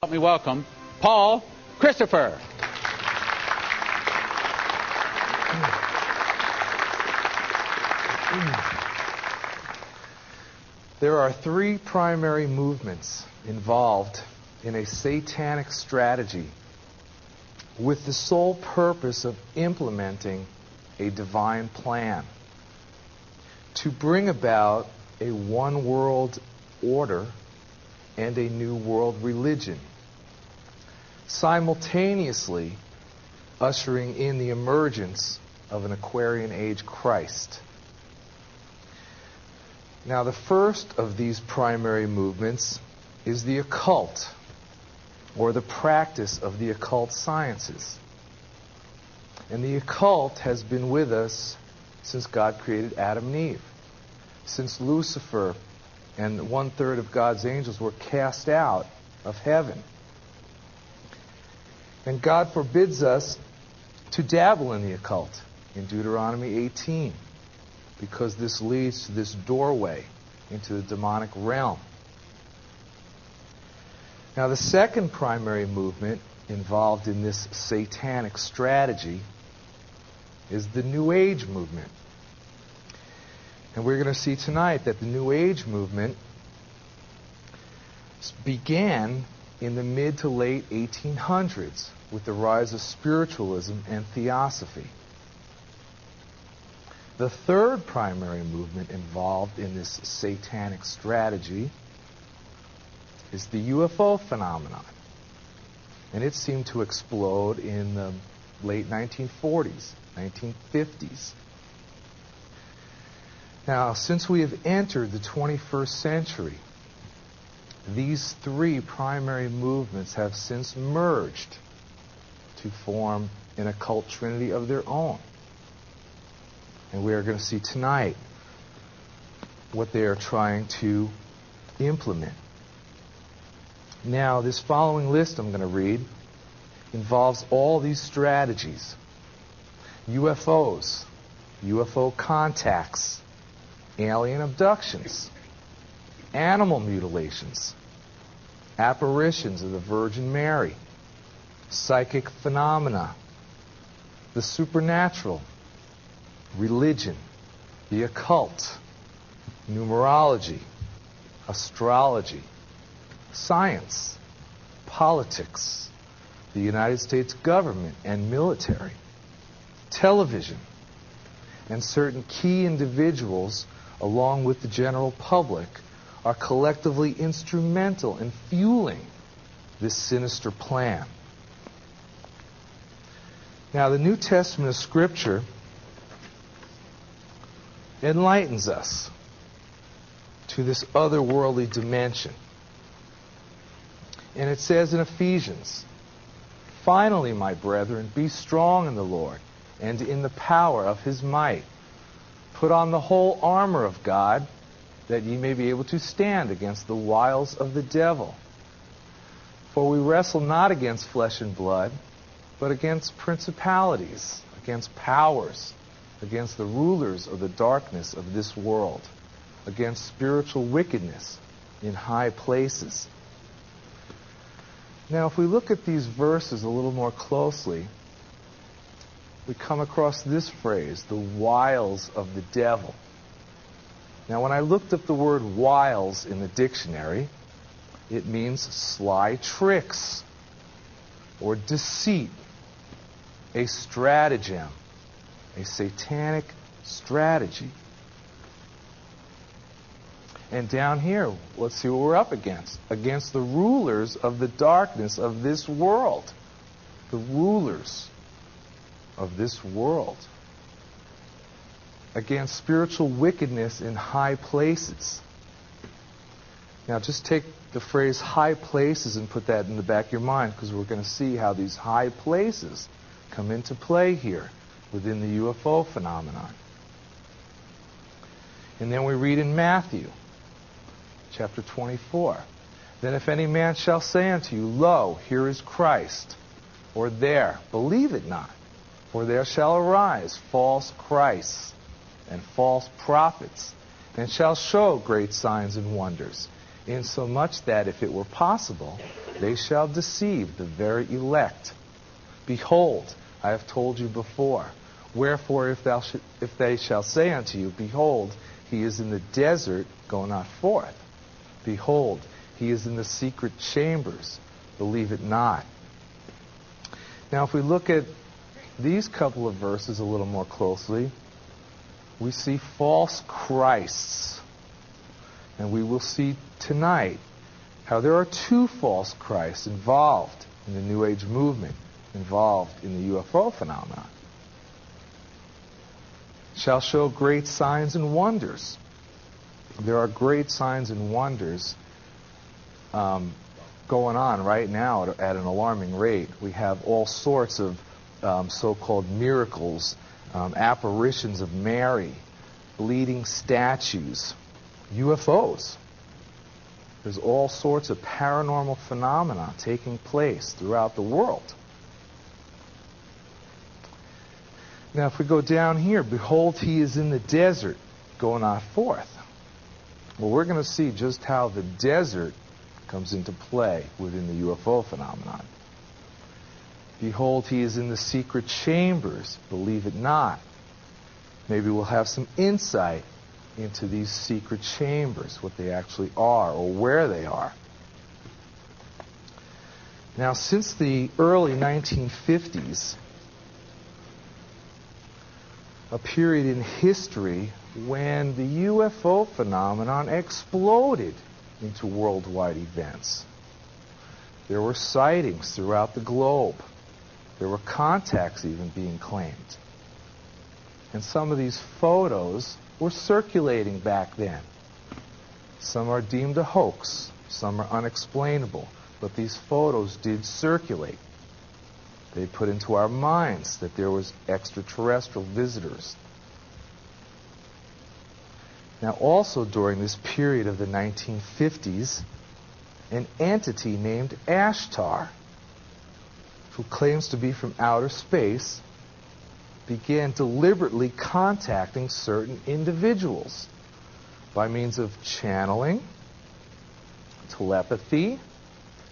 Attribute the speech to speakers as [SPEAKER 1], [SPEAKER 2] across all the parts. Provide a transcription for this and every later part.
[SPEAKER 1] Help me welcome Paul Christopher.
[SPEAKER 2] There are three primary movements involved in a satanic strategy with the sole purpose of implementing a divine plan to bring about a one-world order and a new world religion, simultaneously ushering in the emergence of an Aquarian Age Christ. Now, the first of these primary movements is the occult, or the practice of the occult sciences. And the occult has been with us since God created Adam and Eve, since Lucifer and 1/3 of God's angels were cast out of heaven. And God forbids us to dabble in the occult in Deuteronomy 18, because this leads to this doorway into the demonic realm. Now, the second primary movement involved in this satanic strategy is the New Age movement. And we're going to see tonight that the New Age movement began in the mid to late 1800s with the rise of spiritualism and Theosophy. The third primary movement involved in this satanic strategy is the UFO phenomenon. And it seemed to explode in the late 1940s, 1950s. Now, since we have entered the 21st century, these three primary movements have since merged to form an occult trinity of their own. And we are going to see tonight what they are trying to implement. Now, this following list I'm going to read involves all these strategies: UFOs, UFO contacts, alien abductions, animal mutilations, apparitions of the Virgin Mary, psychic phenomena, the supernatural, religion, the occult, numerology, astrology, science, politics, the United States government and military, television, and certain key individuals, along with the general public, are collectively instrumental in fueling this sinister plan. Now, the New Testament of Scripture enlightens us to this otherworldly dimension. And it says in Ephesians, "Finally, my brethren, be strong in the Lord and in the power of his might. Put on the whole armor of God, that ye may be able to stand against the wiles of the devil. For we wrestle not against flesh and blood, but against principalities, against powers, against the rulers of the darkness of this world, against spiritual wickedness in high places." Now, if we look at these verses a little more closely, we come across this phrase, the wiles of the devil. Now, when I looked up the word wiles in the dictionary, it means sly tricks or deceit, a stratagem, a satanic strategy. And down here, let's see what we're up against. Against the rulers of the darkness of this world. The rulers of this world. Against spiritual wickedness in high places. Now, just take the phrase high places and put that in the back of your mind, because we're going to see how these high places come into play here within the UFO phenomenon. And then we read in Matthew chapter 24, "Then if any man shall say unto you, Lo, here is Christ, or there, believe it not. For there shall arise false Christs and false prophets, and shall show great signs and wonders, insomuch that, if it were possible, they shall deceive the very elect. Behold, I have told you before. Wherefore, if they shall say unto you, Behold, he is in the desert, go not forth. Behold, he is in the secret chambers, believe it not. Now, if we look at these couple of verses a little more closely, we see false Christs. And we will see tonight how there are two false Christs involved in the New Age movement, involved in the UFO phenomenon. Shall show great signs and wonders. There are great signs and wonders going on right now at an alarming rate. We have all sorts of so-called miracles, apparitions of Mary, bleeding statues, UFOs. There's all sorts of paranormal phenomena taking place throughout the world. Now, if we go down here, behold, he is in the desert, go not forth. Well, we're going to see just how the desert comes into play within the UFO phenomenon. Behold, he is in the secret chambers, believe it not. Maybe we'll have some insight into these secret chambers, what they actually are or where they are. Now, since the early 1950s, a period in history when the UFO phenomenon exploded into worldwide events. There were sightings throughout the globe. There were contacts even being claimed. And some of these photos were circulating back then. Some are deemed a hoax, some are unexplainable, but these photos did circulate. They put into our minds that there was extraterrestrial visitors. Now, also during this period of the 1950s, an entity named Ashtar, who claims to be from outer space, began deliberately contacting certain individuals by means of channeling, telepathy,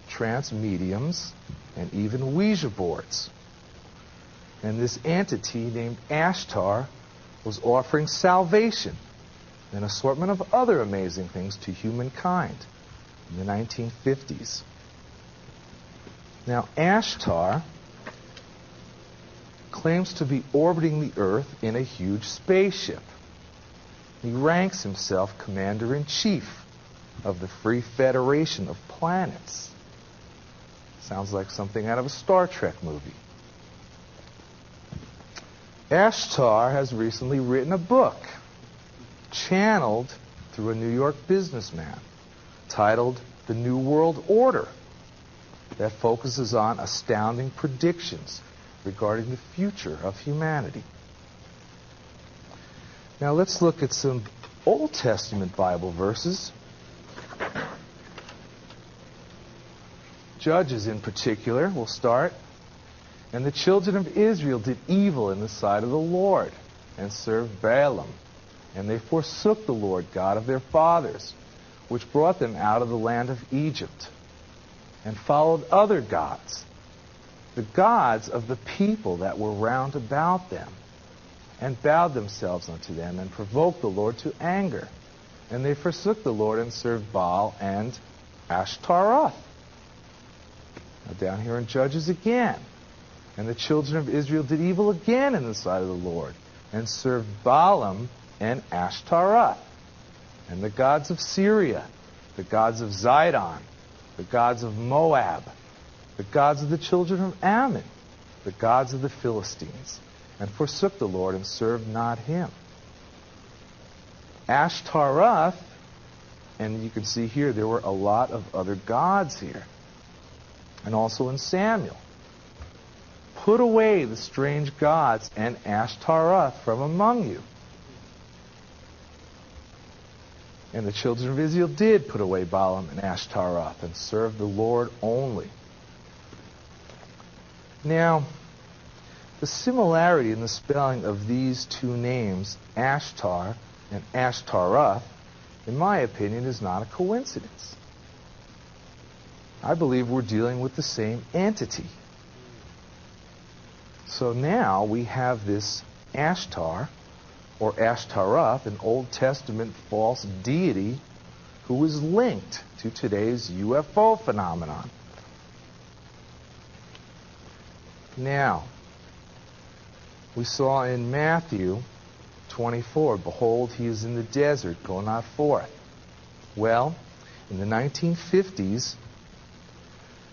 [SPEAKER 2] trance mediums, and even Ouija boards. And this entity named Ashtar was offering salvation and an assortment of other amazing things to humankind in the 1950s. Now, Ashtar claims to be orbiting the Earth in a huge spaceship. He ranks himself Commander-in-Chief of the Free Federation of Planets. Sounds like something out of a Star Trek movie. Ashtar has recently written a book, channeled through a New York businessman, titled The New World Order, that focuses on astounding predictions regarding the future of humanity. Now let's look at some Old Testament Bible verses. Judges in particular, we'll start. And the children of Israel did evil in the sight of the Lord, and served Balaam. And they forsook the Lord God of their fathers, which brought them out of the land of Egypt, and followed other gods, the gods of the people that were round about them, and bowed themselves unto them, and provoked the Lord to anger. And they forsook the Lord, and served Baal and Ashtaroth. Now down here in Judges again. And the children of Israel did evil again in the sight of the Lord, and served Balaam and Ashtaroth, and the gods of Syria, the gods of Zidon, the gods of Moab, the gods of the children of Ammon, the gods of the Philistines, and forsook the Lord and served not him. Ashtaroth, and you can see here there were a lot of other gods here. And also in Samuel. Put away the strange gods and Ashtaroth from among you. And the children of Israel did put away Balaam and Ashtaroth and served the Lord only. Now, the similarity in the spelling of these two names, Ashtar and Ashtaroth, in my opinion, is not a coincidence. I believe we're dealing with the same entity. So now we have this Ashtar, or Ashtaroth, an Old Testament false deity who is linked to today's UFO phenomenon. Now, we saw in Matthew 24, behold, he is in the desert, go not forth. Well, in the 1950s,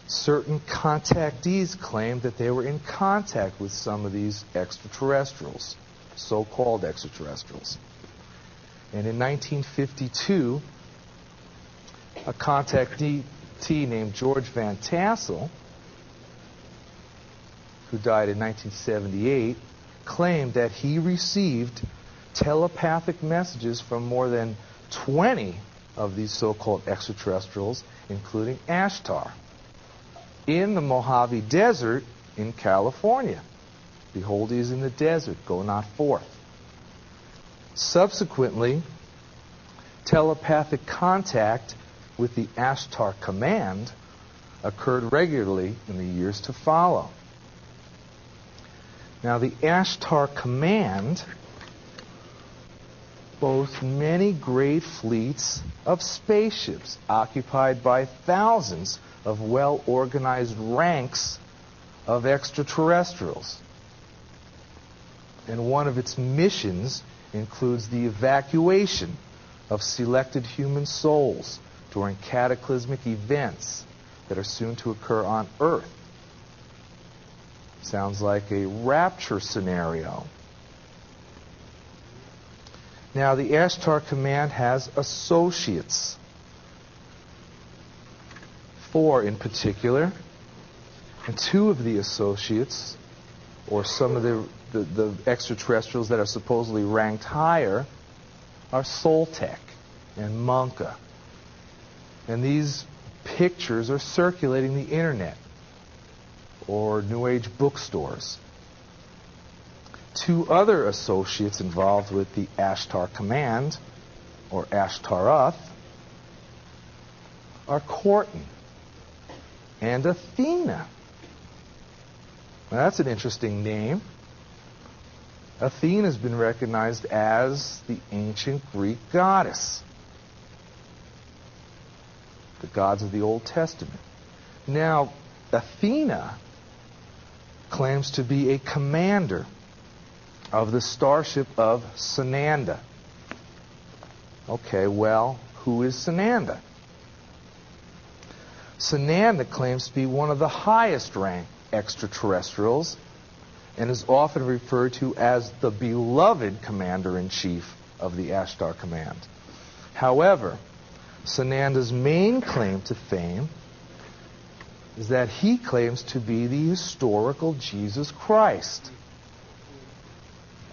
[SPEAKER 2] certain contactees claimed that they were in contact with some of these extraterrestrials, so-called extraterrestrials. And in 1952, a contactee named George Van Tassel, who died in 1978, claimed that he received telepathic messages from more than 20 of these so-called extraterrestrials, including Ashtar, in the Mojave Desert in California. Behold, he is in the desert, go not forth. Subsequently, telepathic contact with the Ashtar Command occurred regularly in the years to follow. Now, the Ashtar Command boasts many great fleets of spaceships occupied by thousands of well-organized ranks of extraterrestrials. And one of its missions includes the evacuation of selected human souls during cataclysmic events that are soon to occur on Earth. Sounds like a rapture scenario. Now, the Ashtar Command has associates. 4 in particular. And 2 of the associates, or some of the extraterrestrials that are supposedly ranked higher, are Soltec and Munka. And these pictures are circulating the internet or New Age bookstores. 2 other associates involved with the Ashtar Command, or Ashtaroth, are Corton and Athena. Now, that's an interesting name. Athena has been recognized as the ancient Greek goddess, the gods of the Old Testament. Now, Athena claims to be a commander of the starship of Sananda. Okay, well, who is Sananda? Sananda claims to be one of the highest ranked extraterrestrials and is often referred to as the beloved commander-in-chief of the Ashtar Command. However, Sananda's main claim to fame is that he claims to be the historical Jesus Christ.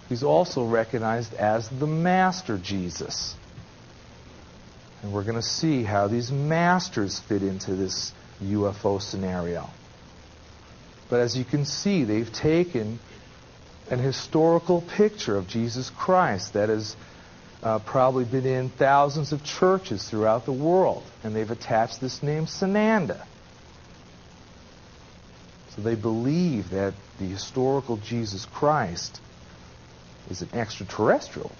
[SPEAKER 2] He's also recognized as the Master Jesus. And we're going to see how these masters fit into this UFO scenario. But as you can see, they've taken an historical picture of Jesus Christ that has probably been in thousands of churches throughout the world, and they've attached this name Sananda. So they believe that the historical Jesus Christ is an extraterrestrial.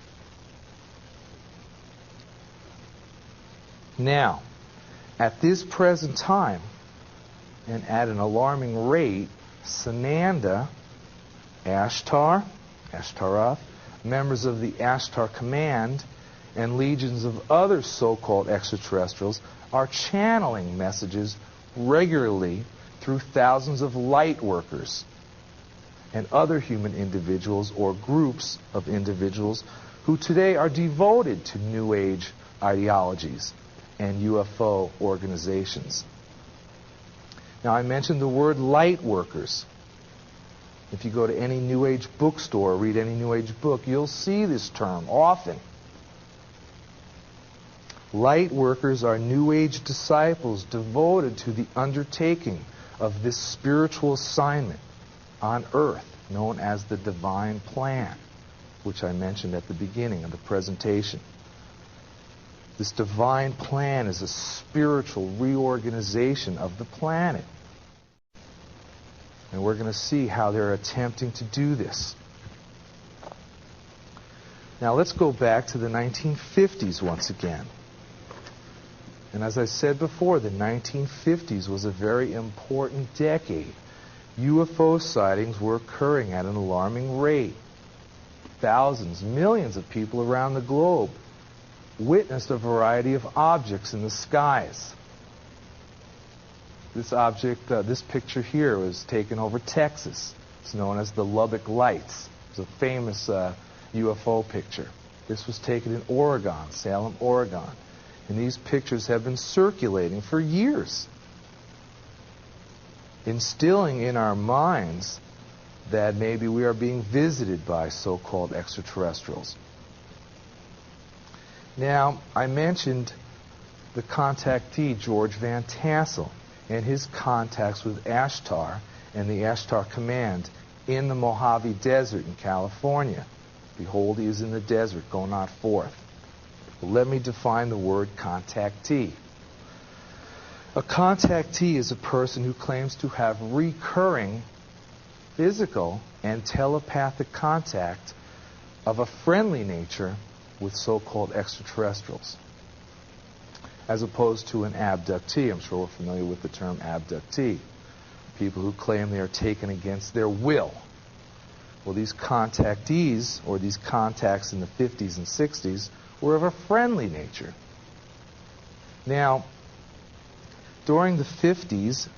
[SPEAKER 2] Now, at this present time, and at an alarming rate, Sananda, Ashtar, Ashtaroth, members of the Ashtar Command, and legions of other so-called extraterrestrials are channeling messages regularly through thousands of light workers and other human individuals or groups of individuals who today are devoted to New Age ideologies and UFO organizations. Now, I mentioned the word light workers. If you go to any New Age bookstore, read any New Age book, you'll see this term often. Light workers are New Age disciples devoted to the undertaking of this spiritual assignment on Earth, known as the divine plan, which I mentioned at the beginning of the presentation. This divine plan is a spiritual reorganization of the planet. And we're going to see how they're attempting to do this. Now let's go back to the 1950s once again. And as I said before, the 1950s was a very important decade. UFO sightings were occurring at an alarming rate. Thousands, millions of people around the globe witnessed a variety of objects in the skies. This picture here was taken over Texas. It's known as the Lubbock Lights. It's a famous UFO picture. This was taken in Oregon, Salem, Oregon. And these pictures have been circulating for years, instilling in our minds that maybe we are being visited by so-called extraterrestrials. Now, I mentioned the contactee, George Van Tassel, and his contacts with Ashtar and the Ashtar Command in the Mojave Desert in California. Behold, he is in the desert, go not forth. Well, let me define the word contactee. A contactee is a person who claims to have recurring physical and telepathic contact of a friendly nature with so-called extraterrestrials, as opposed to an abductee. I'm sure we're familiar with the term abductee. People who claim they are taken against their will. Well, these contactees, or these contacts in the 50s and 60s, were of a friendly nature. Now, during the 50s,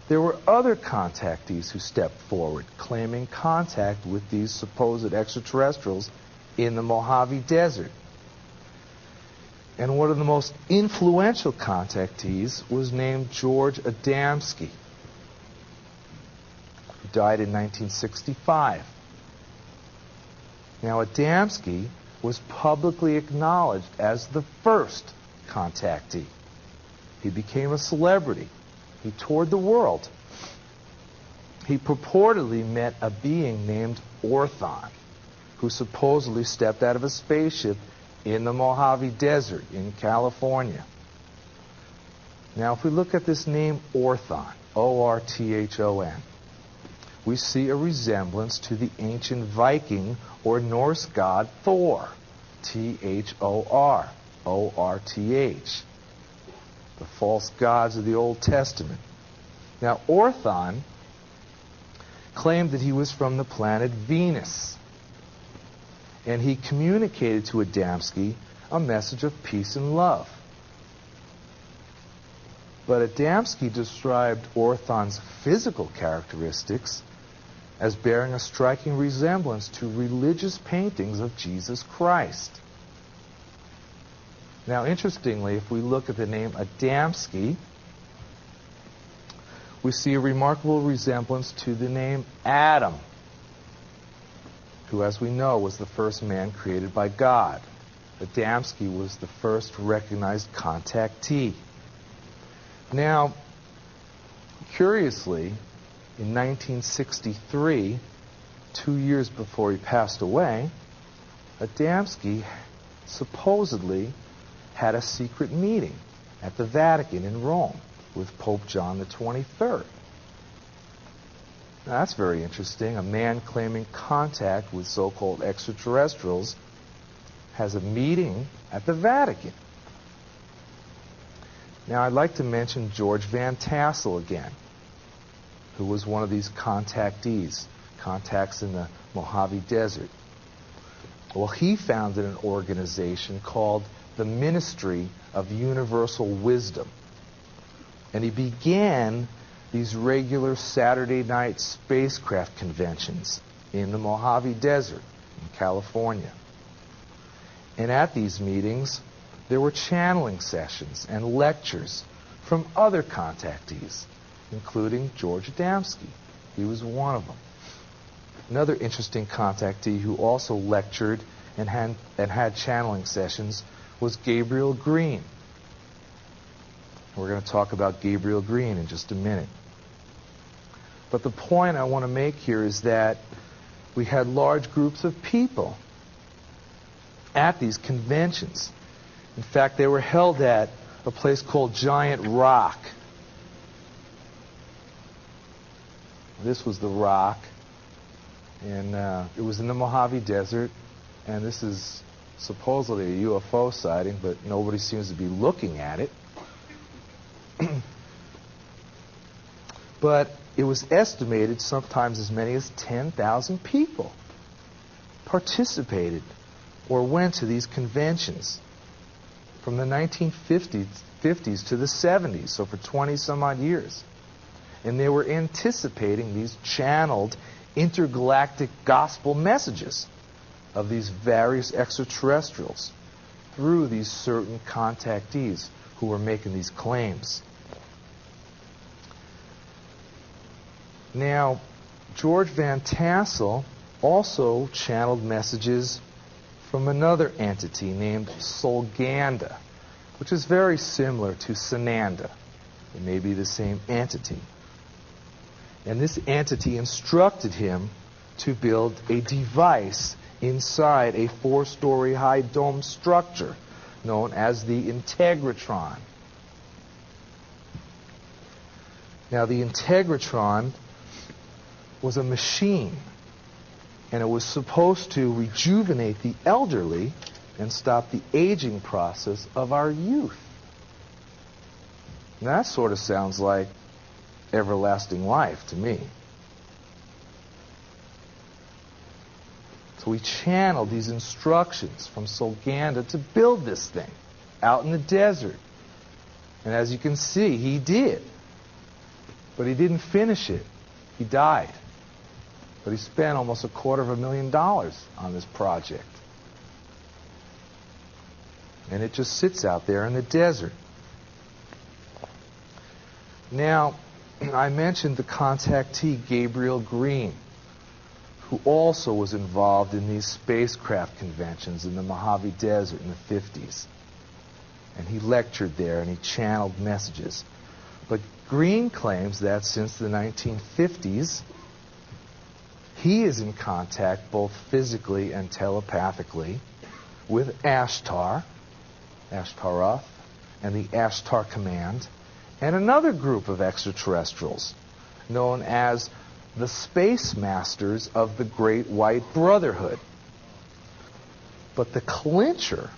[SPEAKER 2] there were other contactees who stepped forward, claiming contact with these supposed extraterrestrials in the Mojave Desert. And one of the most influential contactees was named George Adamski, who died in 1965. Now, Adamski was publicly acknowledged as the first contactee. He became a celebrity. He toured the world. He purportedly met a being named Orthon, who supposedly stepped out of a spaceship in the Mojave Desert in California. Now, if we look at this name Orthon, O-R-T-H-O-N, we see a resemblance to the ancient Viking or Norse god Thor, T-H-O-R, O-R-T-H, the false gods of the Old Testament. Now, Orthon claimed that he was from the planet Venus, and he communicated to Adamski a message of peace and love. But Adamski described Orthon's physical characteristics as bearing a striking resemblance to religious paintings of Jesus Christ. Now, interestingly, if we look at the name Adamski, we see a remarkable resemblance to the name Adam, who, as we know, was the first man created by God. Adamski was the first recognized contactee. Now, curiously, in 1963, 2 years before he passed away, Adamski supposedly had a secret meeting at the Vatican in Rome with Pope John the 23rd. Now, that's very interesting. A man claiming contact with so-called extraterrestrials has a meeting at the Vatican. Now, I'd like to mention George Van Tassel again, who was one of these contactees, contacts in the Mojave Desert. Well, he founded an organization called the Ministry of Universal Wisdom. And he began these regular Saturday night spacecraft conventions in the Mojave Desert in California. And at these meetings, there were channeling sessions and lectures from other contactees, including George Adamski. He was one of them. Another interesting contactee who also lectured and had channeling sessions was Gabriel Green. We're going to talk about Gabriel Green in just a minute. But the point I want to make here is that we had large groups of people at these conventions. In fact, they were held at a place called Giant Rock. This was the rock, and it was in the Mojave Desert, and this is supposedly a UFO sighting, but nobody seems to be looking at it. But it was estimated sometimes as many as 10,000 people participated or went to these conventions from the 1950s to the 70s, so for 20 some odd years. And they were anticipating these channeled intergalactic gospel messages of these various extraterrestrials through these certain contactees who were making these claims. Now, George Van Tassel also channeled messages from another entity named Solganda, which is very similar to Sananda. It may be the same entity. And this entity instructed him to build a device inside a 4-story high dome structure known as the Integratron. Now, the Integratron was a machine, and it was supposed to rejuvenate the elderly and stop the aging process of our youth. Now, that sort of sounds like everlasting life to me. So we channeled these instructions from Solganda to build this thing out in the desert. And as you can see, he did. But he didn't finish it. He died. But he spent almost $250,000 on this project. And it just sits out there in the desert. Now, I mentioned the contactee Gabriel Green, who also was involved in these spacecraft conventions in the Mojave Desert in the 50s. And he lectured there and he channeled messages. But Green claims that since the 1950s, he is in contact both physically and telepathically with Ashtaroth, and the Ashtar Command, and another group of extraterrestrials known as the Space Masters of the Great White Brotherhood. But the clincher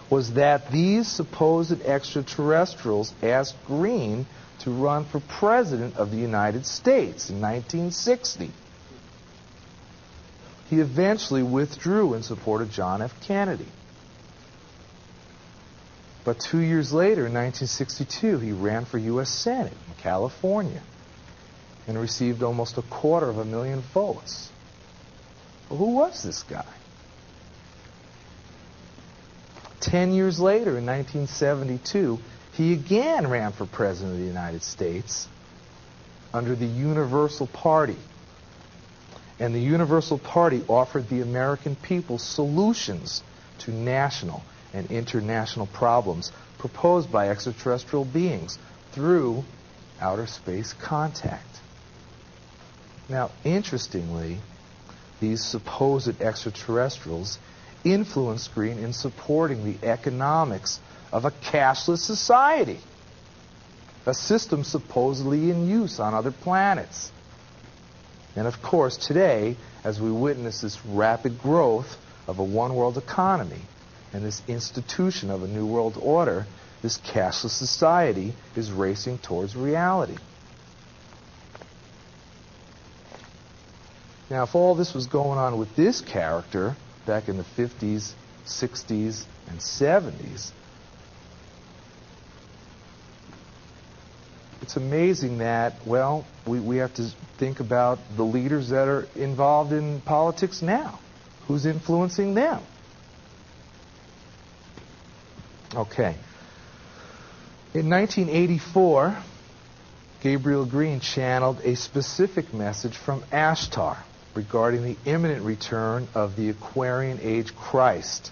[SPEAKER 2] was that these supposed extraterrestrials asked Green to run for president of the United States in 1960. He eventually withdrew in support of John F. Kennedy. But 2 years later, in 1962, he ran for U.S. Senate in California and received almost 250,000 votes. Well, who was this guy? 10 years later, in 1972, he again ran for president of the United States under the Universal Party. And the Universal Party offered the American people solutions to national and international problems proposed by extraterrestrial beings through outer space contact. Now, interestingly, these supposed extraterrestrials influenced Green in supporting the economics of a cashless society, a system supposedly in use on other planets. And of course, today, as we witness this rapid growth of a one-world economy and this institution of a new world order, this cashless society is racing towards reality. Now, if all this was going on with this character back in the 50s, 60s, and 70s, it's amazing that, well, we have to think about the leaders that are involved in politics now. Who's influencing them? Okay. In 1984, Gabriel Green channeled a specific message from Ashtar regarding the imminent return of the Aquarian Age Christ.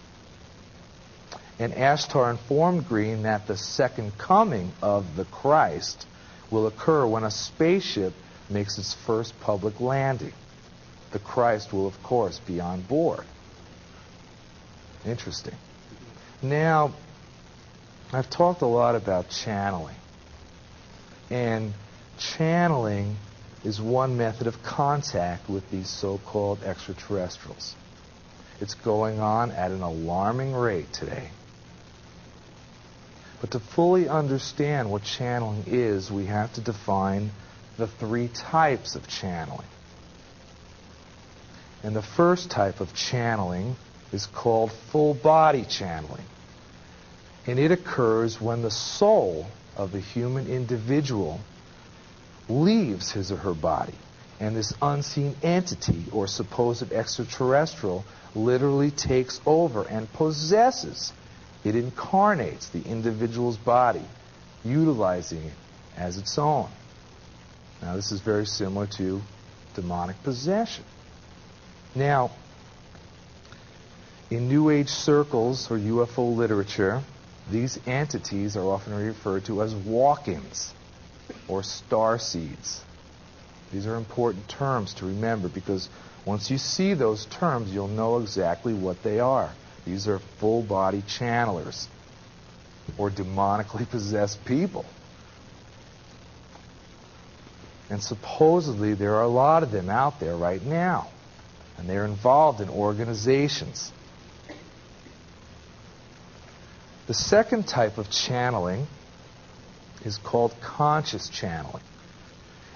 [SPEAKER 2] And Ashtar informed Green that the second coming of the Christ will occur when a spaceship makes its first public landing. The Christ will, of course, be on board. Interesting. Now, I've talked a lot about channeling. And channeling is one method of contact with these so-called extraterrestrials. It's going on at an alarming rate today. But to fully understand what channeling is, we have to define the three types of channeling. And the first type of channeling is called full body channeling. And it occurs when the soul of the human individual leaves his or her body, and this unseen entity or supposed extraterrestrial literally takes over and possesses. It incarnates the individual's body, utilizing it as its own. Now, this is very similar to demonic possession. Now, in New Age circles or UFO literature, these entities are often referred to as walk-ins or starseeds. These are important terms to remember because once you see those terms, you'll know exactly what they are. These are full-body channelers or demonically possessed people. And supposedly there are a lot of them out there right now, and they're involved in organizations. The second type of channeling is called conscious channeling.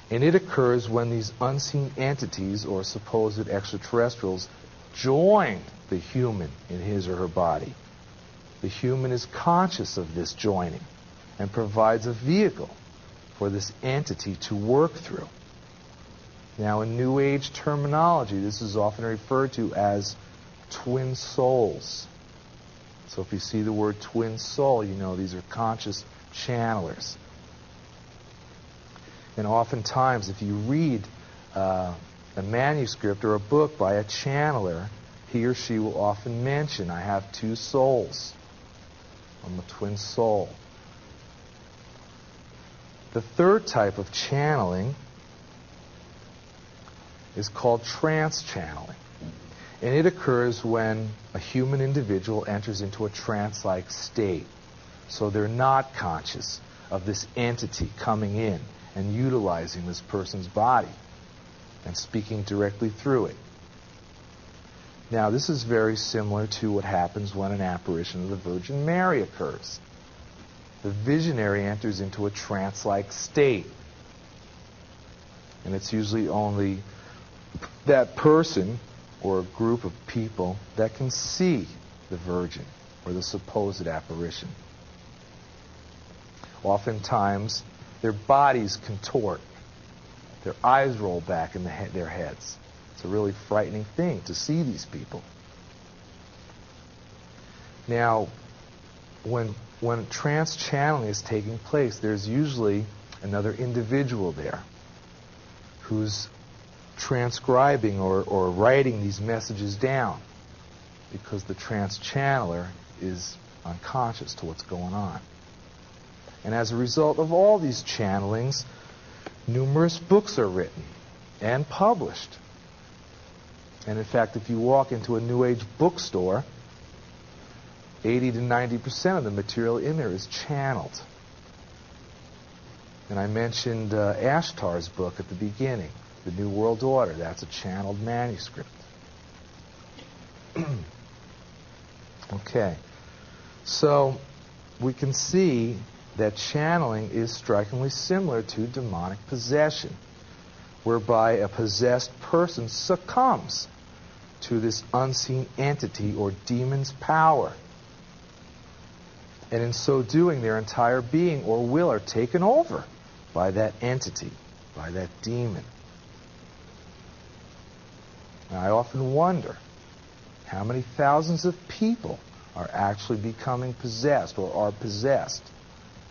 [SPEAKER 2] And it occurs when these unseen entities or supposed extraterrestrials join the human in his or her body. The human is conscious of this joining and provides a vehicle for this entity to work through. Now, in New Age terminology, this is often referred to as twin souls. So if you see the word twin soul, you know these are conscious channelers. And oftentimes, if you read a manuscript or a book by a channeler, he or she will often mention, I have two souls. I'm a twin soul. The third type of channeling is called trance channeling. And it occurs when a human individual enters into a trance-like state. So they're not conscious of this entity coming in and utilizing this person's body and speaking directly through it. Now, this is very similar to what happens when an apparition of the Virgin Mary occurs. The visionary enters into a trance-like state. And it's usually only that person or a group of people that can see the Virgin or the supposed apparition. Oftentimes, their bodies contort. Their eyes roll back in their heads. It's a really frightening thing to see these people. Now, when trance channeling is taking place, there's usually another individual there who's transcribing or writing these messages down because the trance channeler is unconscious to what's going on. And as a result of all these channelings, numerous books are written and published. And in fact, if you walk into a New Age bookstore, 80 to 90% of the material in there is channeled. And I mentioned Ashtar's book at the beginning, The New World Order. That's a channeled manuscript. Okay. So we can see that channeling is strikingly similar to demonic possession, whereby a possessed person succumbs to this unseen entity or demon's power. And in so doing, their entire being or will are taken over by that entity, by that demon. Now, I often wonder how many thousands of people are actually becoming possessed or are possessed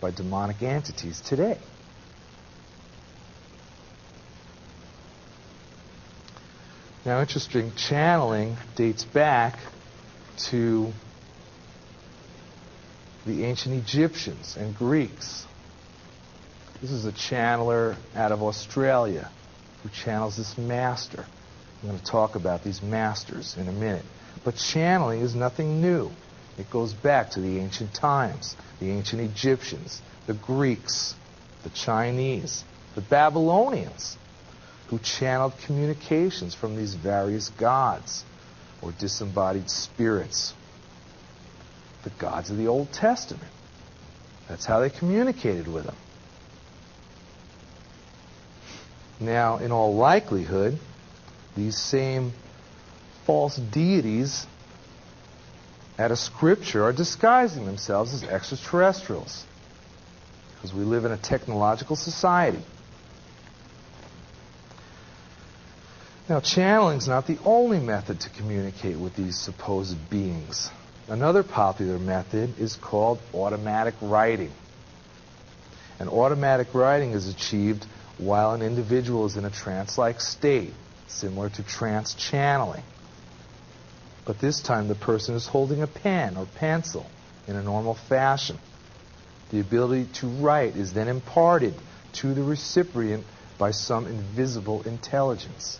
[SPEAKER 2] by demonic entities today. Now, interesting, channeling dates back to the ancient Egyptians and Greeks. This is a channeler out of Australia who channels this master. I'm going to talk about these masters in a minute. But channeling is nothing new. It goes back to the ancient times, the ancient Egyptians, the Greeks, the Chinese, the Babylonians, who channeled communications from these various gods or disembodied spirits. The gods of the Old Testament. That's how they communicated with them. Now, in all likelihood, these same false deities at a scripture are disguising themselves as extraterrestrials, because we live in a technological society. Now, channeling is not the only method to communicate with these supposed beings. Another popular method is called automatic writing. And automatic writing is achieved while an individual is in a trance-like state, similar to trance channeling. But this time the person is holding a pen or pencil in a normal fashion. The ability to write is then imparted to the recipient by some invisible intelligence.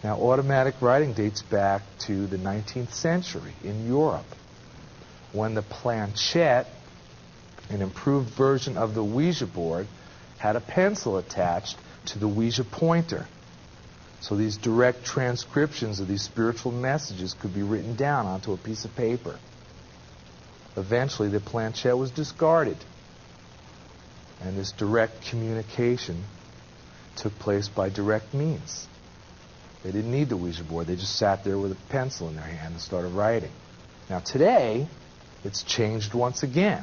[SPEAKER 2] Now, automatic writing dates back to the 19th century in Europe, when the planchette, an improved version of the Ouija board, had a pencil attached to the Ouija pointer. So these direct transcriptions of these spiritual messages could be written down onto a piece of paper. Eventually, the planchette was discarded, and this direct communication took place by direct means. They didn't need the Ouija board. They just sat there with a pencil in their hand and started writing. Now today, it's changed once again.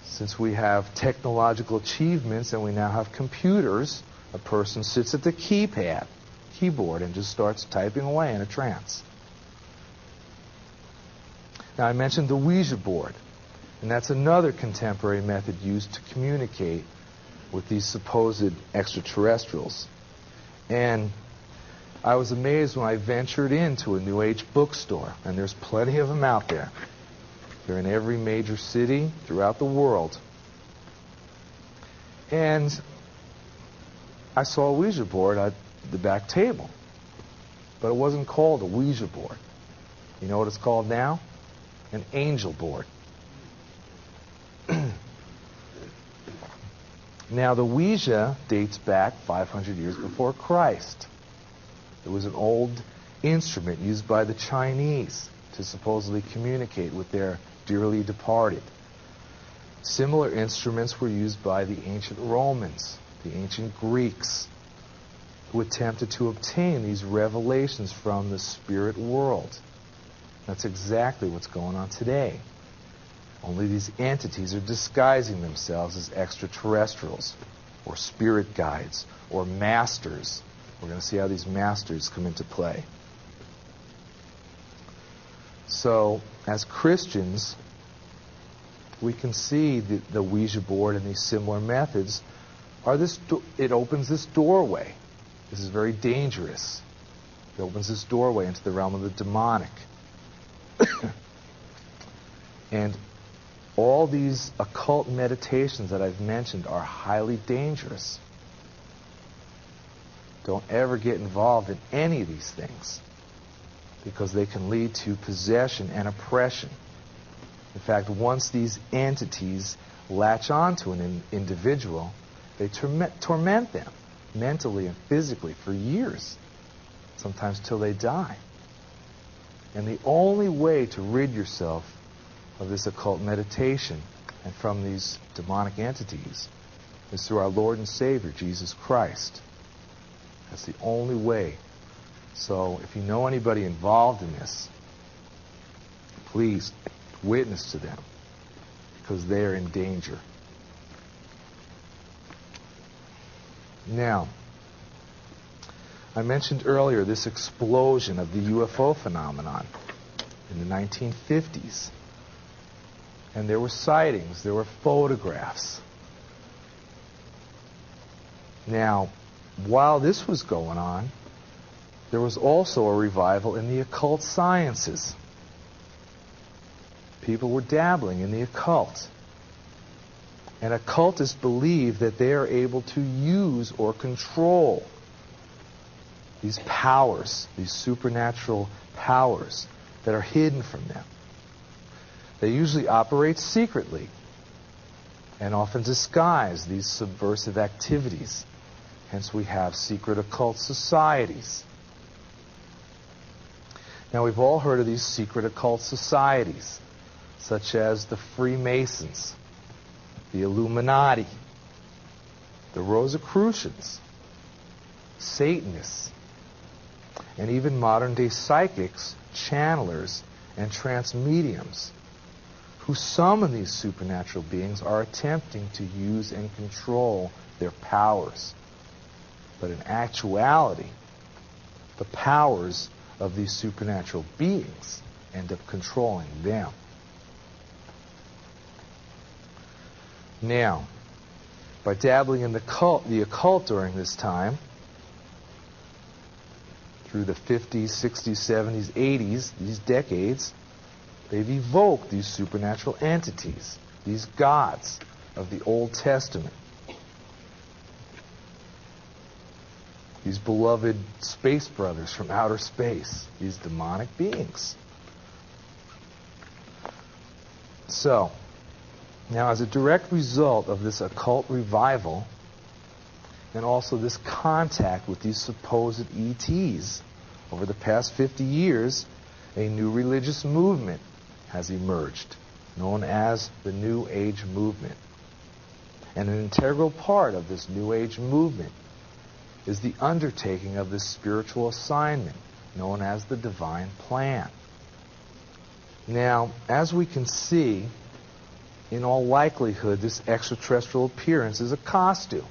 [SPEAKER 2] Since we have technological achievements and we now have computers, a person sits at the keyboard, and just starts typing away in a trance. Now, I mentioned the Ouija board, and that's another contemporary method used to communicate with these supposed extraterrestrials. And I was amazed when I ventured into a New Age bookstore, and there's plenty of them out there. They're in every major city throughout the world. And I saw a Ouija board at the back table, but it wasn't called a Ouija board. You know what it's called now? An angel board. Now, the Ouija dates back 500 years before Christ. It was an old instrument used by the Chinese to supposedly communicate with their dearly departed. Similar instruments were used by the ancient Romans, the ancient Greeks, who attempted to obtain these revelations from the spirit world. That's exactly what's going on today. Only these entities are disguising themselves as extraterrestrials, or spirit guides, or masters. We're going to see how these masters come into play. So, as Christians, we can see the Ouija board and these similar methods it opens this doorway. This is very dangerous. It opens this doorway into the realm of the demonic. And all these occult meditations that I've mentioned are highly dangerous. Don't ever get involved in any of these things, because they can lead to possession and oppression. In fact, once these entities latch onto an individual, they torment them mentally and physically for years, sometimes till they die. And the only way to rid yourself of this occult meditation and from these demonic entities is through our Lord and Savior, Jesus Christ. That's the only way. So if you know anybody involved in this, please witness to them, because they are in danger. Now, I mentioned earlier this explosion of the UFO phenomenon in the 1950s. And there were sightings, there were photographs. Now, while this was going on, there was also a revival in the occult sciences. People were dabbling in the occult. And occultists believe that they are able to use or control these powers, these supernatural powers that are hidden from them. They usually operate secretly and often disguise these subversive activities. Hence we have secret occult societies. Now we've all heard of these secret occult societies, such as the Freemasons, the Illuminati, the Rosicrucians, Satanists, and even modern-day psychics, channelers, and trance mediums, who summon these supernatural beings are attempting to use and control their powers. But in actuality, the powers of these supernatural beings end up controlling them. Now, by dabbling in the occult during this time, through the 50s, 60s, 70s, 80s, these decades, they've evoked these supernatural entities, these gods of the Old Testament, these beloved space brothers from outer space, these demonic beings. So, now as a direct result of this occult revival, and also this contact with these supposed ETs, over the past 50 years, a new religious movement has emerged, known as the New Age movement. And an integral part of this New Age movement is the undertaking of this spiritual assignment, known as the divine plan. Now, as we can see, in all likelihood, this extraterrestrial appearance is a costume.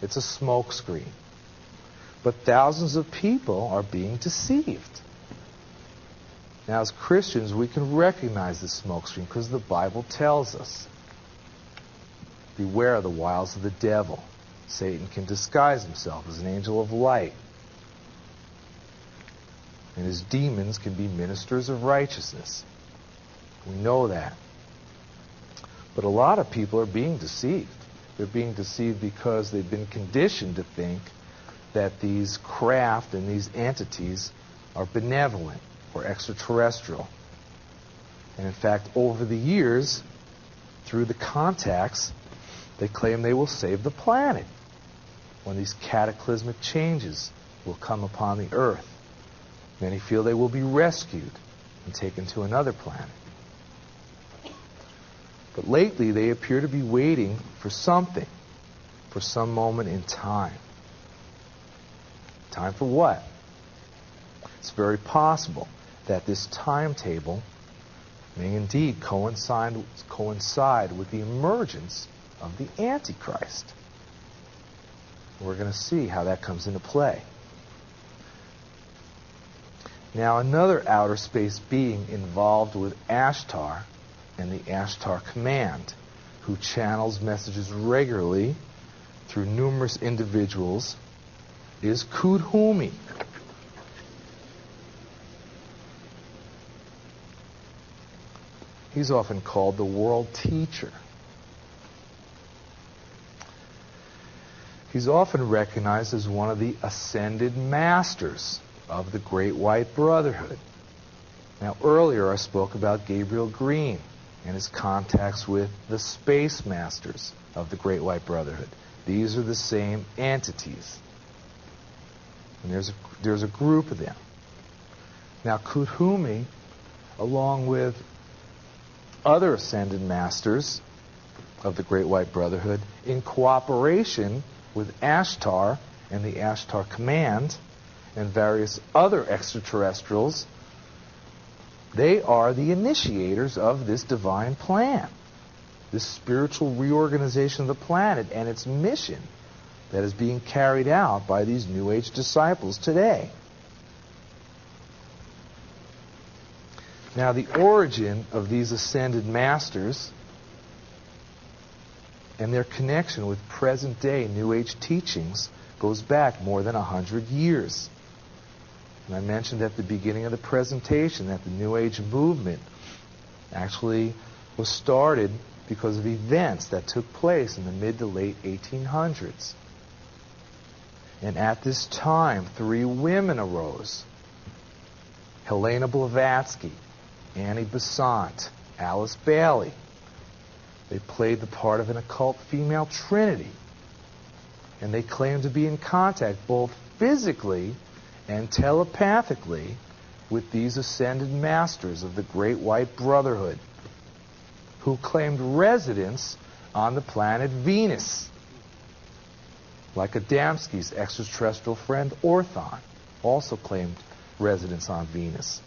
[SPEAKER 2] It's a smokescreen. But thousands of people are being deceived. Now, as Christians, we can recognize this smokescreen because the Bible tells us, beware of the wiles of the devil. Satan can disguise himself as an angel of light. And his demons can be ministers of righteousness. We know that. But a lot of people are being deceived. They're being deceived because they've been conditioned to think that these craft and these entities are benevolent or extraterrestrial. And in fact, over the years, through the contacts, they claim they will save the planet when these cataclysmic changes will come upon the earth. Many feel they will be rescued and taken to another planet. But lately, they appear to be waiting for something, for some moment in time. Time for what? It's very possible that this timetable may indeed coincide with the emergence of the Antichrist. We're going to see how that comes into play. Now, another outer space being involved with Ashtar and the Ashtar Command, who channels messages regularly through numerous individuals, is Kudhumi. He's often called the world teacher. He's often recognized as one of the ascended masters of the Great White Brotherhood. Now, earlier I spoke about Gabriel Green and his contacts with the space masters of the Great White Brotherhood. These are the same entities. And there's a group of them. Now, Kudhumi, along with other ascended masters of the Great White Brotherhood, in cooperation with Ashtar and the Ashtar Command and various other extraterrestrials, they are the initiators of this divine plan, this spiritual reorganization of the planet and its mission that is being carried out by these New Age disciples today. Now, the origin of these ascended masters and their connection with present-day New Age teachings goes back more than 100 years. And I mentioned at the beginning of the presentation that the New Age movement actually was started because of events that took place in the mid to late 1800s. And at this time, 3 women arose: Helena Blavatsky, Annie Besant, Alice Bailey. They played the part of an occult female trinity, and they claimed to be in contact both physically and telepathically with these ascended masters of the Great White Brotherhood, who claimed residence on the planet Venus, like Adamski's extraterrestrial friend Orthon also claimed residence on Venus.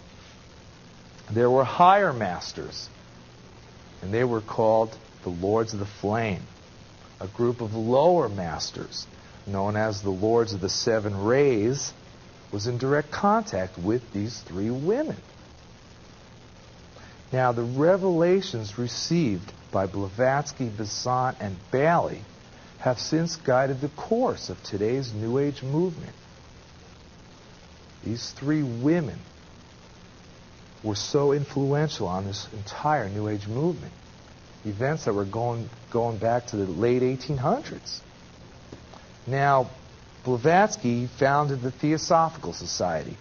[SPEAKER 2] There were higher masters, and they were called the Lords of the Flame. A group of lower masters, known as the Lords of the Seven Rays, was in direct contact with these 3 women. Now, the revelations received by Blavatsky, Besant, and Bailey have since guided the course of today's New Age movement. These 3 women were so influential on this entire New Age movement. Events that were going back to the late 1800s. Now, Blavatsky founded the Theosophical Society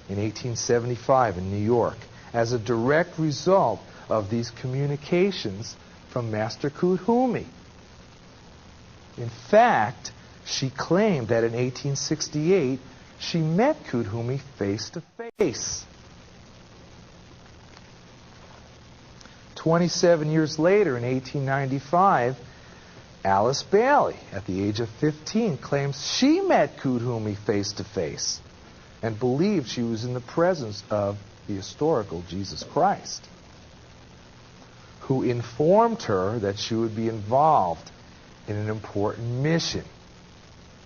[SPEAKER 2] in 1875 in New York as a direct result of these communications from Master Kudhumi. In fact, she claimed that in 1868 she met Kudhumi face to face. 27 years later, in 1895, Alice Bailey, at the age of 15, claims she met Kudhumi face to face and believed she was in the presence of the historical Jesus Christ, who informed her that she would be involved in an important mission.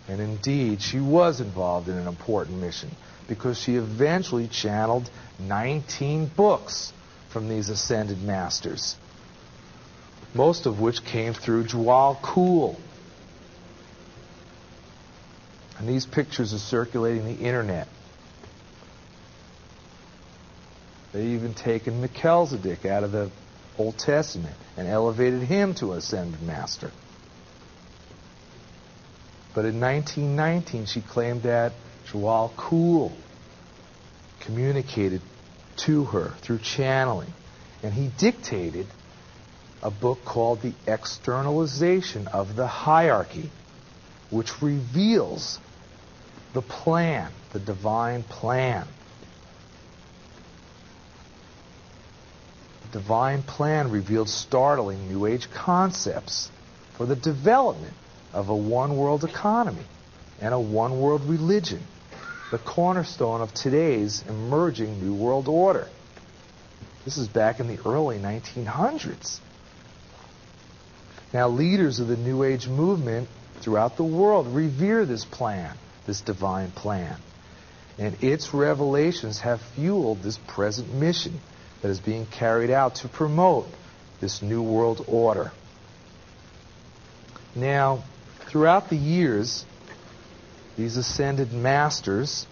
[SPEAKER 2] And indeed, she was involved in an important mission because she eventually channeled 19 books from these ascended masters, most of which came through Jwal Khul. And these pictures are circulating the internet. They've even taken Melchizedek out of the Old Testament and elevated him to ascended master. But in 1919, she claimed that Jwal Khul communicated to her through channeling, and he dictated a book called The Externalization of the Hierarchy, which reveals the plan, the divine plan. The divine plan revealed startling New Age concepts for the development of a one-world economy and a one-world religion, the cornerstone of today's emerging New World Order. This is back in the early 1900s. Now, leaders of the New Age movement throughout the world revere this plan, this divine plan. And its revelations have fueled this present mission that is being carried out to promote this New World Order. Now, throughout the years, these ascended masters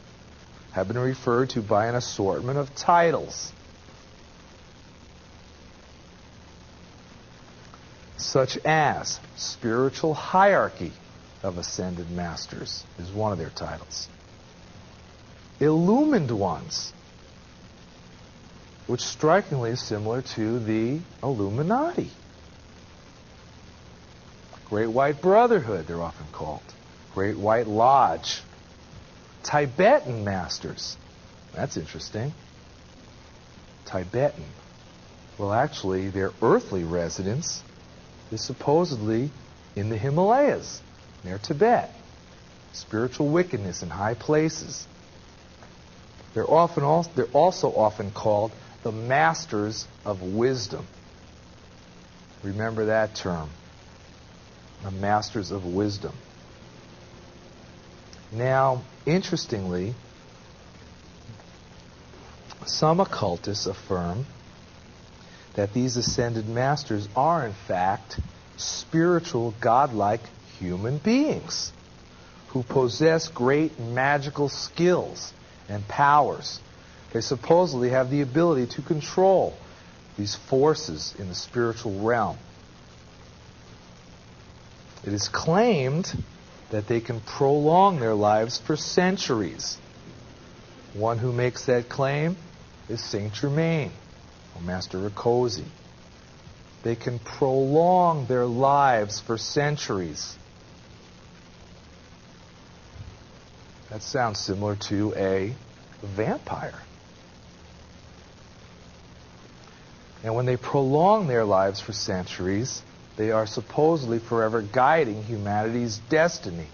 [SPEAKER 2] have been referred to by an assortment of titles, such as Spiritual Hierarchy of Ascended Masters is one of their titles. Illumined Ones, which strikingly is similar to the Illuminati. Great White Brotherhood, they're often called. Great White Lodge. Tibetan Masters. That's interesting. Tibetan. Well, actually, their earthly residence is supposedly in the Himalayas, near Tibet. Spiritual wickedness in high places. They're also often called the Masters of Wisdom. Remember that term. The Masters of Wisdom. Now, interestingly, some occultists affirm that these ascended masters are, in fact, spiritual, godlike human beings who possess great magical skills and powers. They supposedly have the ability to control these forces in the spiritual realm. It is claimed that they can prolong their lives for centuries. One who makes that claim is Saint Germain, or Master Ricosi. They can prolong their lives for centuries. That sounds similar to a vampire. And when they prolong their lives for centuries, they are supposedly forever guiding humanity's destiny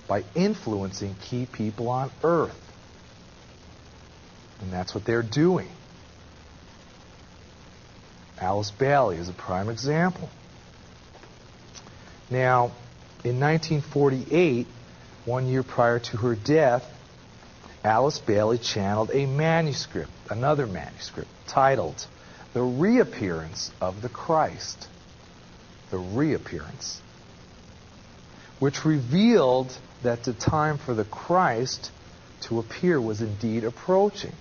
[SPEAKER 2] by influencing key people on Earth. And that's what they're doing. Alice Bailey is a prime example. Now, in 1948, 1 year prior to her death, Alice Bailey channeled a manuscript, another manuscript, titled The Reappearance of the Christ. The Reappearance. Which revealed that the time for the Christ to appear was indeed approaching.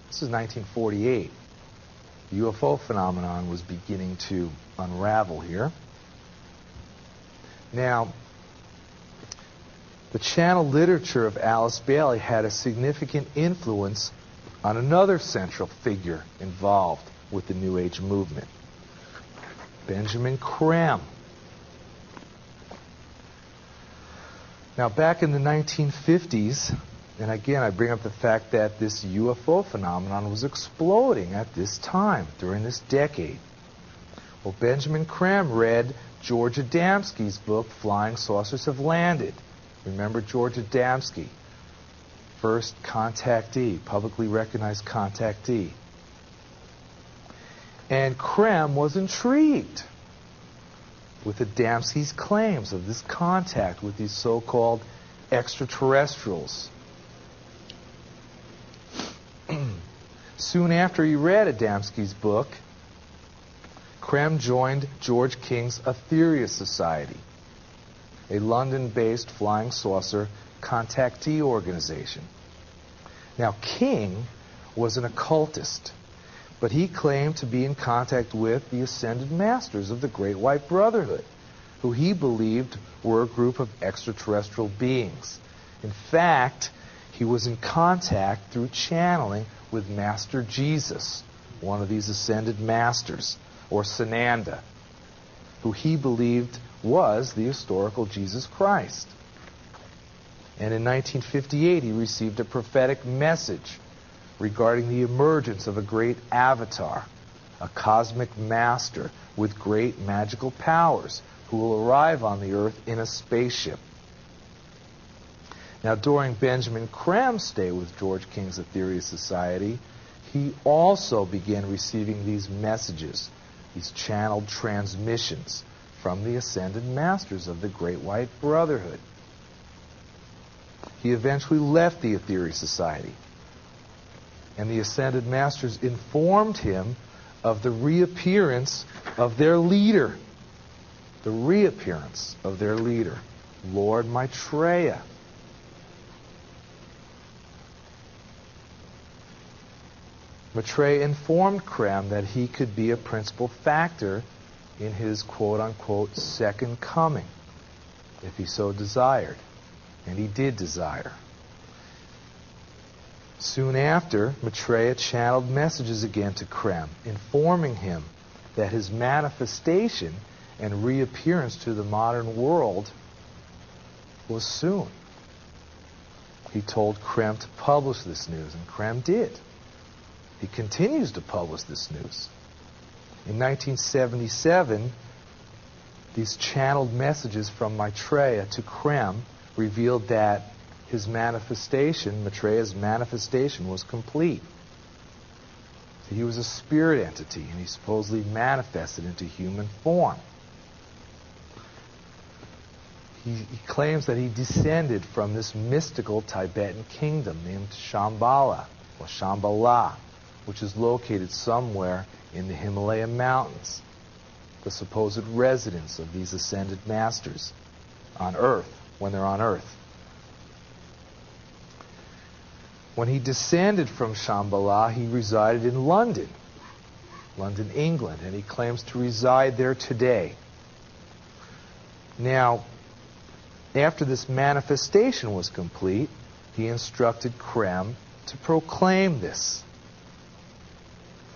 [SPEAKER 2] This is 1948. The UFO phenomenon was beginning to unravel here. Now, the channeled literature of Alice Bailey had a significant influence on another central figure involved with the New Age movement, Benjamin Creme. Now, back in the 1950s, and again, I bring up the fact that this UFO phenomenon was exploding at this time, during this decade. Well, Benjamin Creme read George Adamski's book, Flying Saucers Have Landed. Remember George Adamski, first contactee, publicly recognized contactee. And Creme was intrigued with Adamski's claims of this contact with these so-called extraterrestrials. Soon after he read Adamski's book, Creme joined George King's Aetherius Society, a London-based flying saucer contactee organization. Now, King was an occultist, but he claimed to be in contact with the ascended masters of the Great White Brotherhood, who he believed were a group of extraterrestrial beings. In fact, he was in contact through channeling with Master Jesus, one of these ascended masters, or Sananda, who he believed was the historical Jesus Christ. And in 1958, he received a prophetic message regarding the emergence of a great avatar, a cosmic master with great magical powers who will arrive on the earth in a spaceship. Now, during Benjamin Creme's stay with George King's Aetherius Society, he also began receiving these messages, these channeled transmissions from the ascended masters of the Great White Brotherhood. He eventually left the Aetherius Society, and the ascended masters informed him of the reappearance of their leader. The reappearance of their leader, Lord Maitreya. Maitreya informed Creme that he could be a principal factor in his quote-unquote second coming, if he so desired. And he did desire. Soon after, Maitreya channeled messages again to Creme, informing him that his manifestation and reappearance to the modern world was soon. He told Creme to publish this news, and Creme did. He continues to publish this news. In 1977, these channeled messages from Maitreya to Creme revealed that his manifestation, Maitreya's manifestation, was complete. So he was a spirit entity, and he supposedly manifested into human form. He claims that he descended from this mystical Tibetan kingdom named Shambhala, or Shambhala, which is located somewhere in the Himalaya mountains, the supposed residence of these ascended masters on Earth, when they're on Earth. When he descended from Shambhala, he resided in London, England, and he claims to reside there today. Now, After this manifestation was complete, he instructed Krem to proclaim this.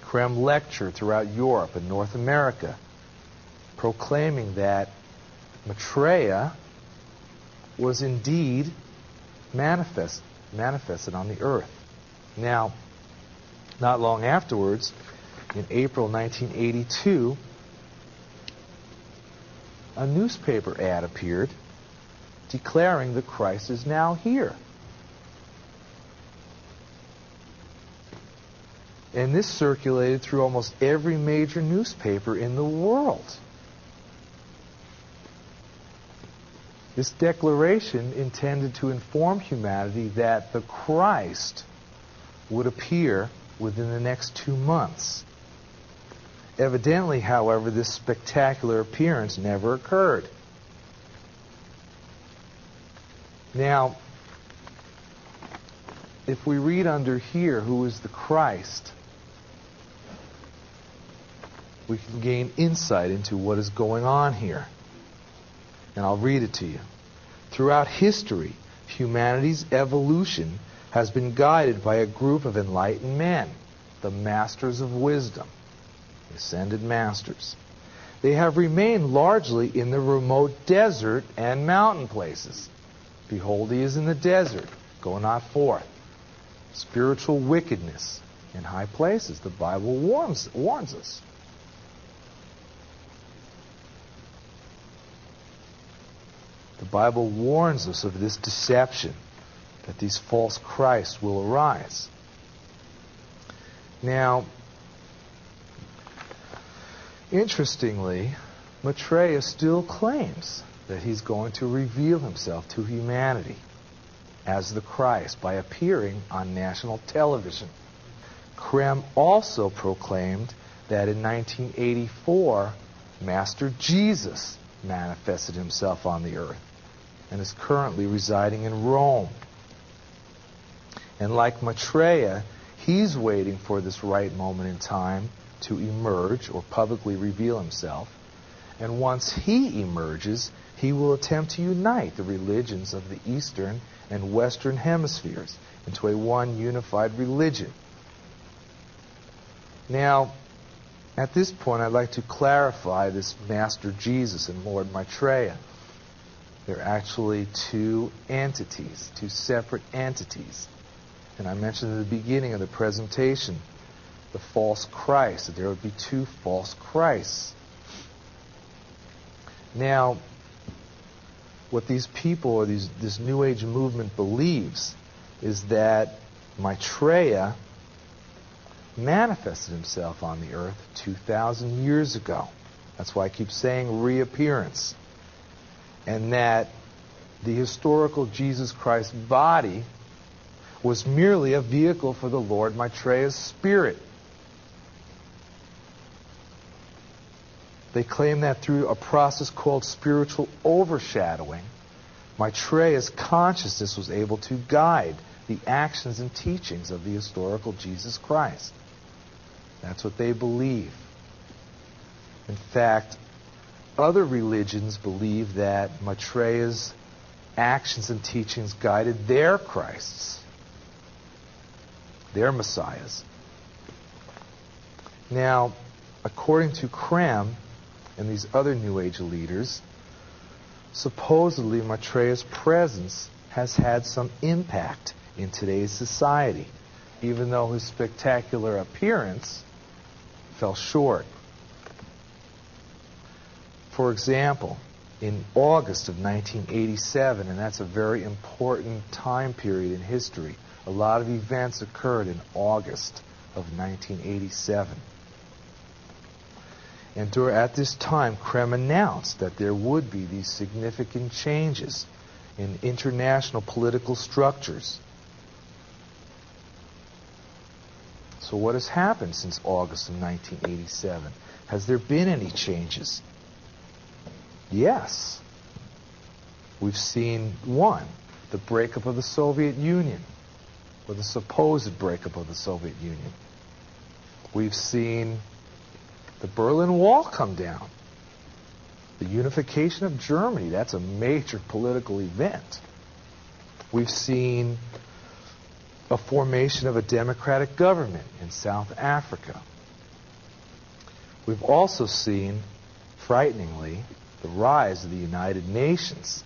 [SPEAKER 2] Krem lectured throughout Europe and North America, proclaiming that Maitreya was indeed manifested on the earth. Now, not long afterwards, in April 1982, a newspaper ad appeared declaring that Christ is now here. And this circulated through almost every major newspaper in the world. This declaration intended to inform humanity that the Christ would appear within the next 2 months. Evidently, however, this spectacular appearance never occurred. Now, if we read under here, who is the Christ, we can gain insight into what is going on here. And I'll read it to you. Throughout history, humanity's evolution has been guided by a group of enlightened men, the masters of wisdom, the ascended masters. They have remained largely in the remote desert and mountain places. Behold, he is in the desert, go not forth. Spiritual wickedness in high places. The Bible warns us. The Bible warns us of this deception, that these false Christs will arise. Now, interestingly, Maitreya still claims that he's going to reveal himself to humanity as the Christ by appearing on national television. Krem also proclaimed that in 1984, Master Jesus manifested himself on the earth and is currently residing in Rome. And like Maitreya, he's waiting for this right moment in time to emerge or publicly reveal himself. And once he emerges, he will attempt to unite the religions of the Eastern and Western hemispheres into a one unified religion. Now, at this point, I'd like to clarify this Master Jesus and Lord Maitreya. They're actually two entities, two separate entities. And I mentioned at the beginning of the presentation the false Christ, that there would be two false Christs. Now, what these people or this New Age movement believes is that Maitreya manifested himself on the earth 2,000 years ago. That's why I keep saying reappearance. And that the historical Jesus Christ body was merely a vehicle for the Lord Maitreya's spirit. They claim that through a process called spiritual overshadowing, Maitreya's consciousness was able to guide the actions and teachings of the historical Jesus Christ. That's what they believe. In fact, other religions believe that Maitreya's actions and teachings guided their Christs, their Messiahs. Now, according to Krem and these other New Age leaders, supposedly Maitreya's presence has had some impact in today's society, even though his spectacular appearance fell short. For example, in August of 1987, and that's a very important time period in history, a lot of events occurred in August of 1987. And at this time, Krem announced that there would be these significant changes in international political structures. So what has happened since August of 1987? Has there been any changes? Yes. We've seen, one, the breakup of the Soviet Union, or the supposed breakup of the Soviet Union. We've seen the Berlin Wall come down. The unification of Germany, that's a major political event. We've seen a formation of a democratic government in South Africa. We've also seen, frighteningly, the rise of the United Nations,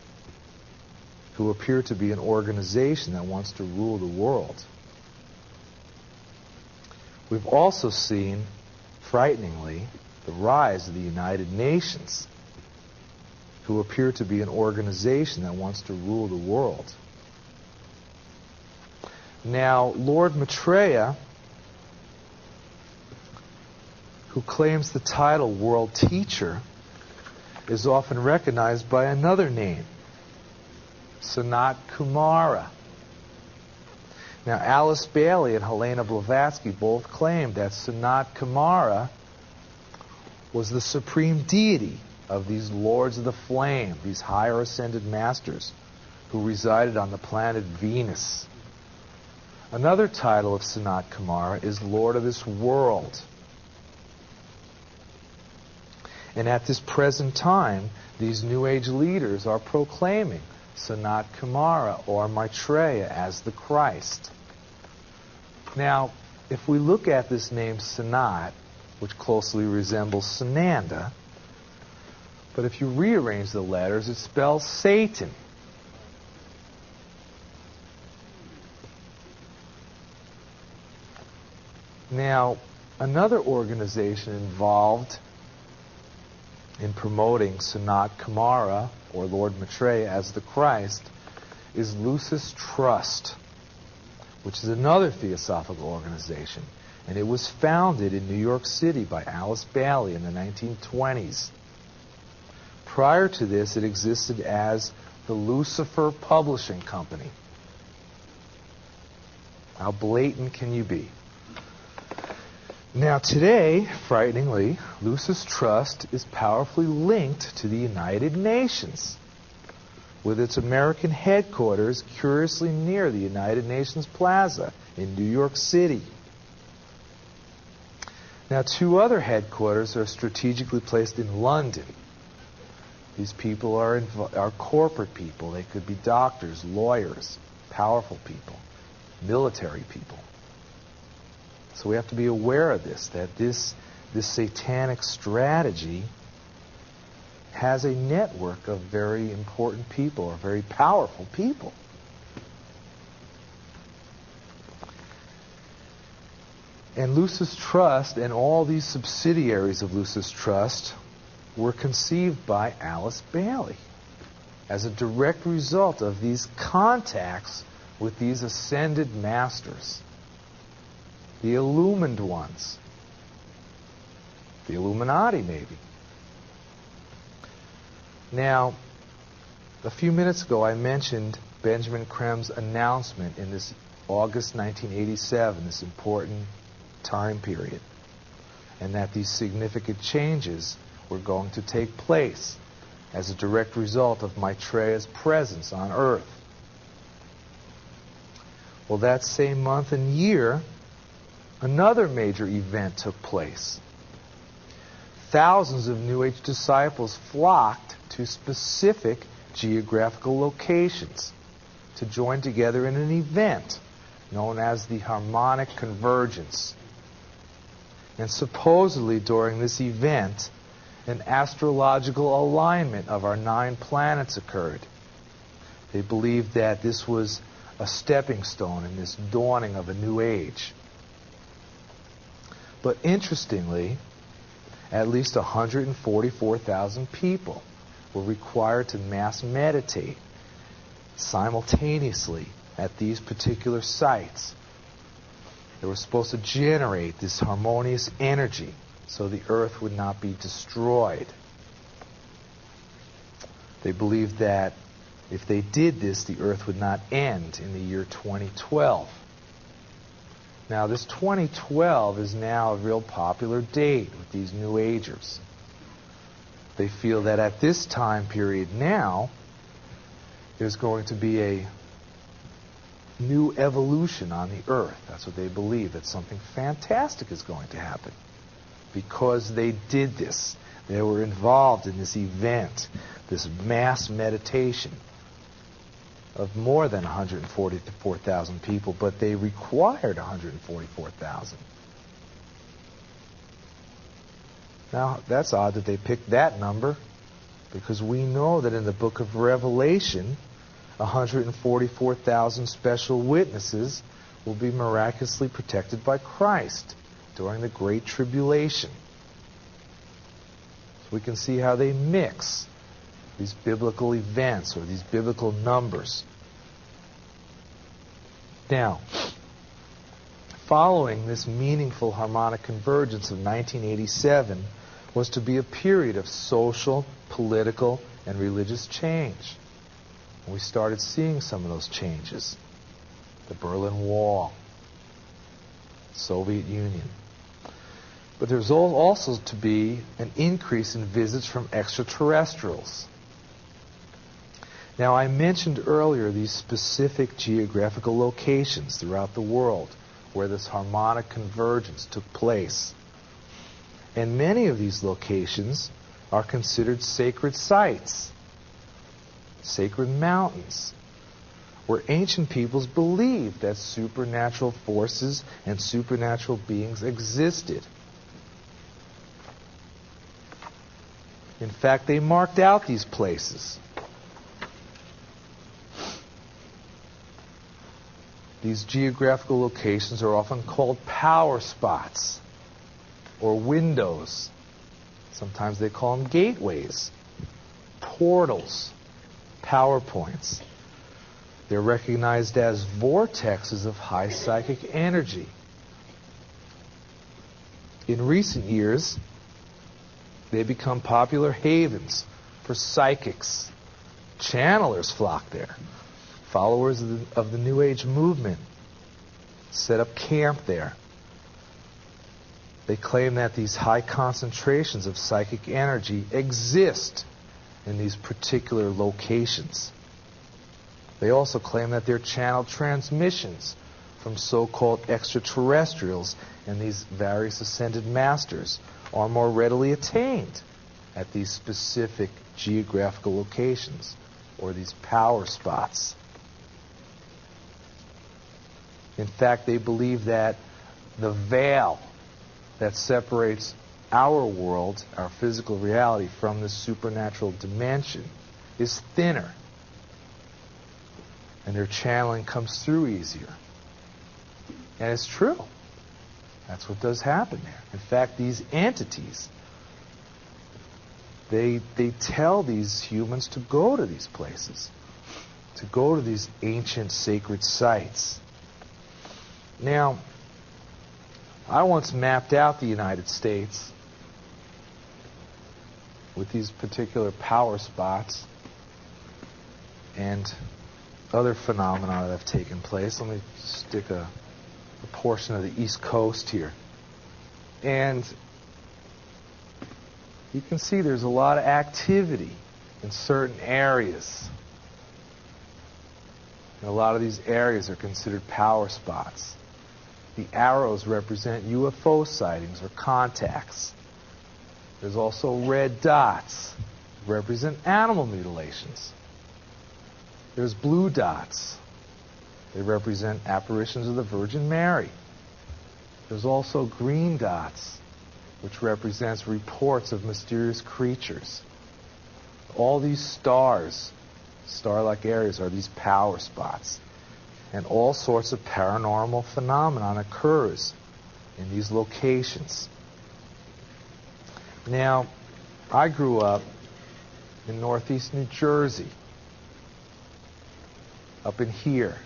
[SPEAKER 2] who appear to be an organization that wants to rule the world. We've also seen, frighteningly, the rise of the United Nations, who appear to be an organization that wants to rule the world. Now, Lord Maitreya, who claims the title World Teacher, is often recognized by another name, Sanat Kumara. Now, Alice Bailey and Helena Blavatsky both claimed that Sanat Kumara was the supreme deity of these lords of the flame, these higher ascended masters who resided on the planet Venus. Another title of Sanat Kumara is Lord of this world. And at this present time, these New Age leaders are proclaiming Sanat Kumara or Maitreya as the Christ. Now, if we look at this name Sanat, which closely resembles Sananda, but if you rearrange the letters, it spells Satan. Now, another organization involved in promoting Sanat Kumara, or Lord Maitreya, as the Christ, is Lucis Trust, which is another theosophical organization. And it was founded in New York City by Alice Bailey in the 1920s. Prior to this, it existed as the Lucifer Publishing Company. How blatant can you be? Now today, frighteningly, Lucis Trust is powerfully linked to the United Nations, with its American headquarters curiously near the United Nations Plaza in New York City. Now, two other headquarters are strategically placed in London. These people are corporate people. They could be doctors, lawyers, powerful people, military people. So we have to be aware of this, that this satanic strategy has a network of very important people, or very powerful people. And Lucis Trust and all these subsidiaries of Lucis Trust were conceived by Alice Bailey as a direct result of these contacts with these ascended masters, the illumined ones, the Illuminati maybe. Now, a few minutes ago I mentioned Benjamin Krem's announcement in this August 1987, this important time period, and that these significant changes were going to take place as a direct result of Maitreya's presence on Earth. Well, that same month and year, another major event took place. Thousands of New Age disciples flocked to specific geographical locations to join together in an event known as the Harmonic Convergence. And supposedly during this event, an astrological alignment of our 9 planets occurred. They believed that this was a stepping stone in this dawning of a new age. But interestingly, at least 144,000 people were required to mass meditate simultaneously at these particular sites. They were supposed to generate this harmonious energy so the earth would not be destroyed. They believed that if they did this, the earth would not end in the year 2012. Now, this 2012 is now a real popular date with these New Agers. They feel that at this time period now, there's going to be a new evolution on the earth. That's what they believe, that something fantastic is going to happen because they did this. They were involved in this event, this mass meditation of more than 144,000 people, but they required 144,000. Now, that's odd that they picked that number, because we know that in the book of Revelation, 144,000 special witnesses will be miraculously protected by Christ during the Great Tribulation. So we can see how they mix these biblical events or these biblical numbers. Now, following this meaningful harmonic convergence of 1987 was to be a period of social, political, and religious change. And we started seeing some of those changes. The Berlin Wall, Soviet Union. But there's also to be an increase in visits from extraterrestrials. Now, I mentioned earlier these specific geographical locations throughout the world where this harmonic convergence took place. And many of these locations are considered sacred sites, sacred mountains, where ancient peoples believed that supernatural forces and supernatural beings existed. In fact, they marked out these places. These geographical locations are often called power spots or windows. Sometimes they call them gateways, portals, power points. They're recognized as vortexes of high psychic energy. In recent years, they become popular havens for psychics. Channelers flock there. Followers of the New Age movement set up camp there. They claim that these high concentrations of psychic energy exist in these particular locations. They also claim that they're channeled transmissions from so-called extraterrestrials, and these various ascended masters are more readily attained at these specific geographical locations or these power spots. In fact, they believe that the veil that separates our world, our physical reality, from the supernatural dimension is thinner. And their channeling comes through easier. And it's true. That's what does happen there. In fact, these entities, they tell these humans to go to these places, to go to these ancient sacred sites. Now, I once mapped out the United States with these particular power spots and other phenomena that have taken place. Let me stick a portion of the East Coast here. And you can see there's a lot of activity in certain areas. And a lot of these areas are considered power spots. The arrows represent UFO sightings or contacts. There's also red dots that represent animal mutilations. There's blue dots. They represent apparitions of the Virgin Mary. There's also green dots, which represents reports of mysterious creatures. All these stars, star-like areas, are these power spots. And all sorts of paranormal phenomenon occurs in these locations. Now, I grew up in northeast New Jersey, up in here,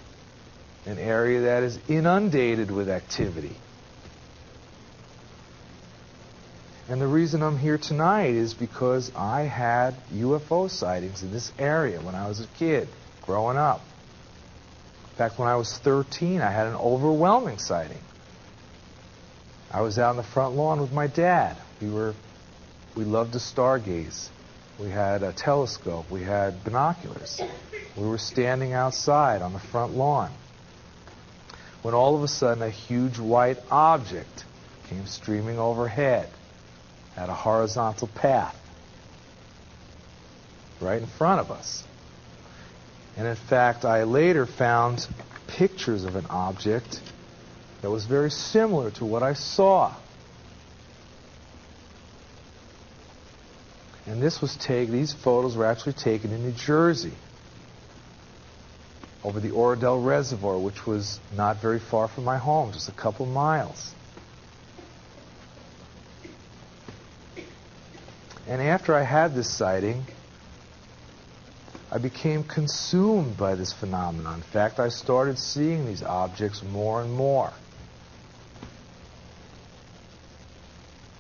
[SPEAKER 2] an area that is inundated with activity. And the reason I'm here tonight is because I had UFO sightings in this area when I was a kid, growing up. In fact, when I was 13, I had an overwhelming sighting. I was out on the front lawn with my dad. We loved to stargaze. We had a telescope. We had binoculars. We were standing outside on the front lawn when all of a sudden a huge white object came streaming overhead. had a horizontal path right in front of us. And in fact, I later found pictures of an object that was very similar to what I saw. And these photos were actually taken in New Jersey, over the Oradell Reservoir, which was not very far from my home, just a couple miles. And after I had this sighting, I became consumed by this phenomenon. In fact, I started seeing these objects more and more.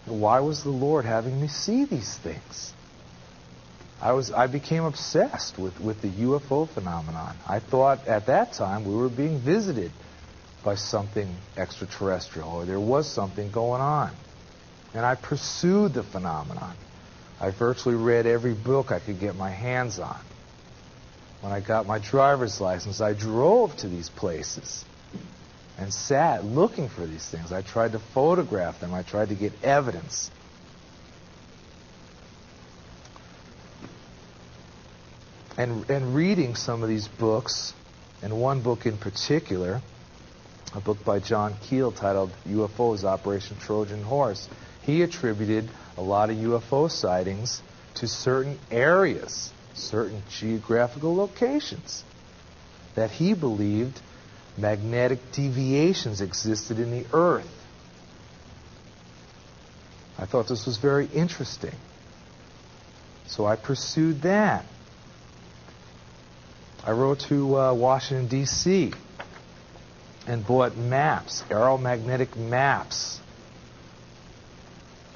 [SPEAKER 2] Why was the Lord having me see these things? I became obsessed with the UFO phenomenon. I thought at that time we were being visited by something extraterrestrial, or there was something going on. And I pursued the phenomenon. I virtually read every book I could get my hands on. When I got my driver's license, I drove to these places and sat looking for these things. I tried to photograph them. I tried to get evidence. And reading some of these books, and one book in particular, a book by John Keel titled UFOs, Operation Trojan Horse, he attributed a lot of UFO sightings to certain areas, certain geographical locations, that he believed magnetic deviations existed in the Earth. I thought this was very interesting. So I pursued that. I wrote to Washington, D.C. and bought maps, aeromagnetic maps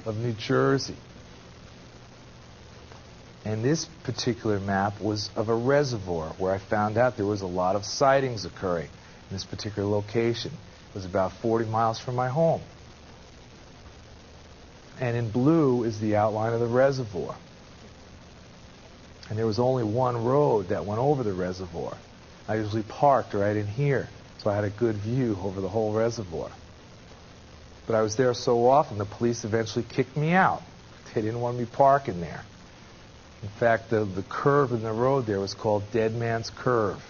[SPEAKER 2] of New Jersey. And this particular map was of a reservoir where I found out there was a lot of sightings occurring in this particular location. It was about 40 miles from my home. And in blue is the outline of the reservoir. And there was only one road that went over the reservoir. I usually parked right in here, so I had a good view over the whole reservoir. But I was there so often, the police eventually kicked me out. They didn't want me parking there. In fact, the curve in the road there was called Dead Man's Curve.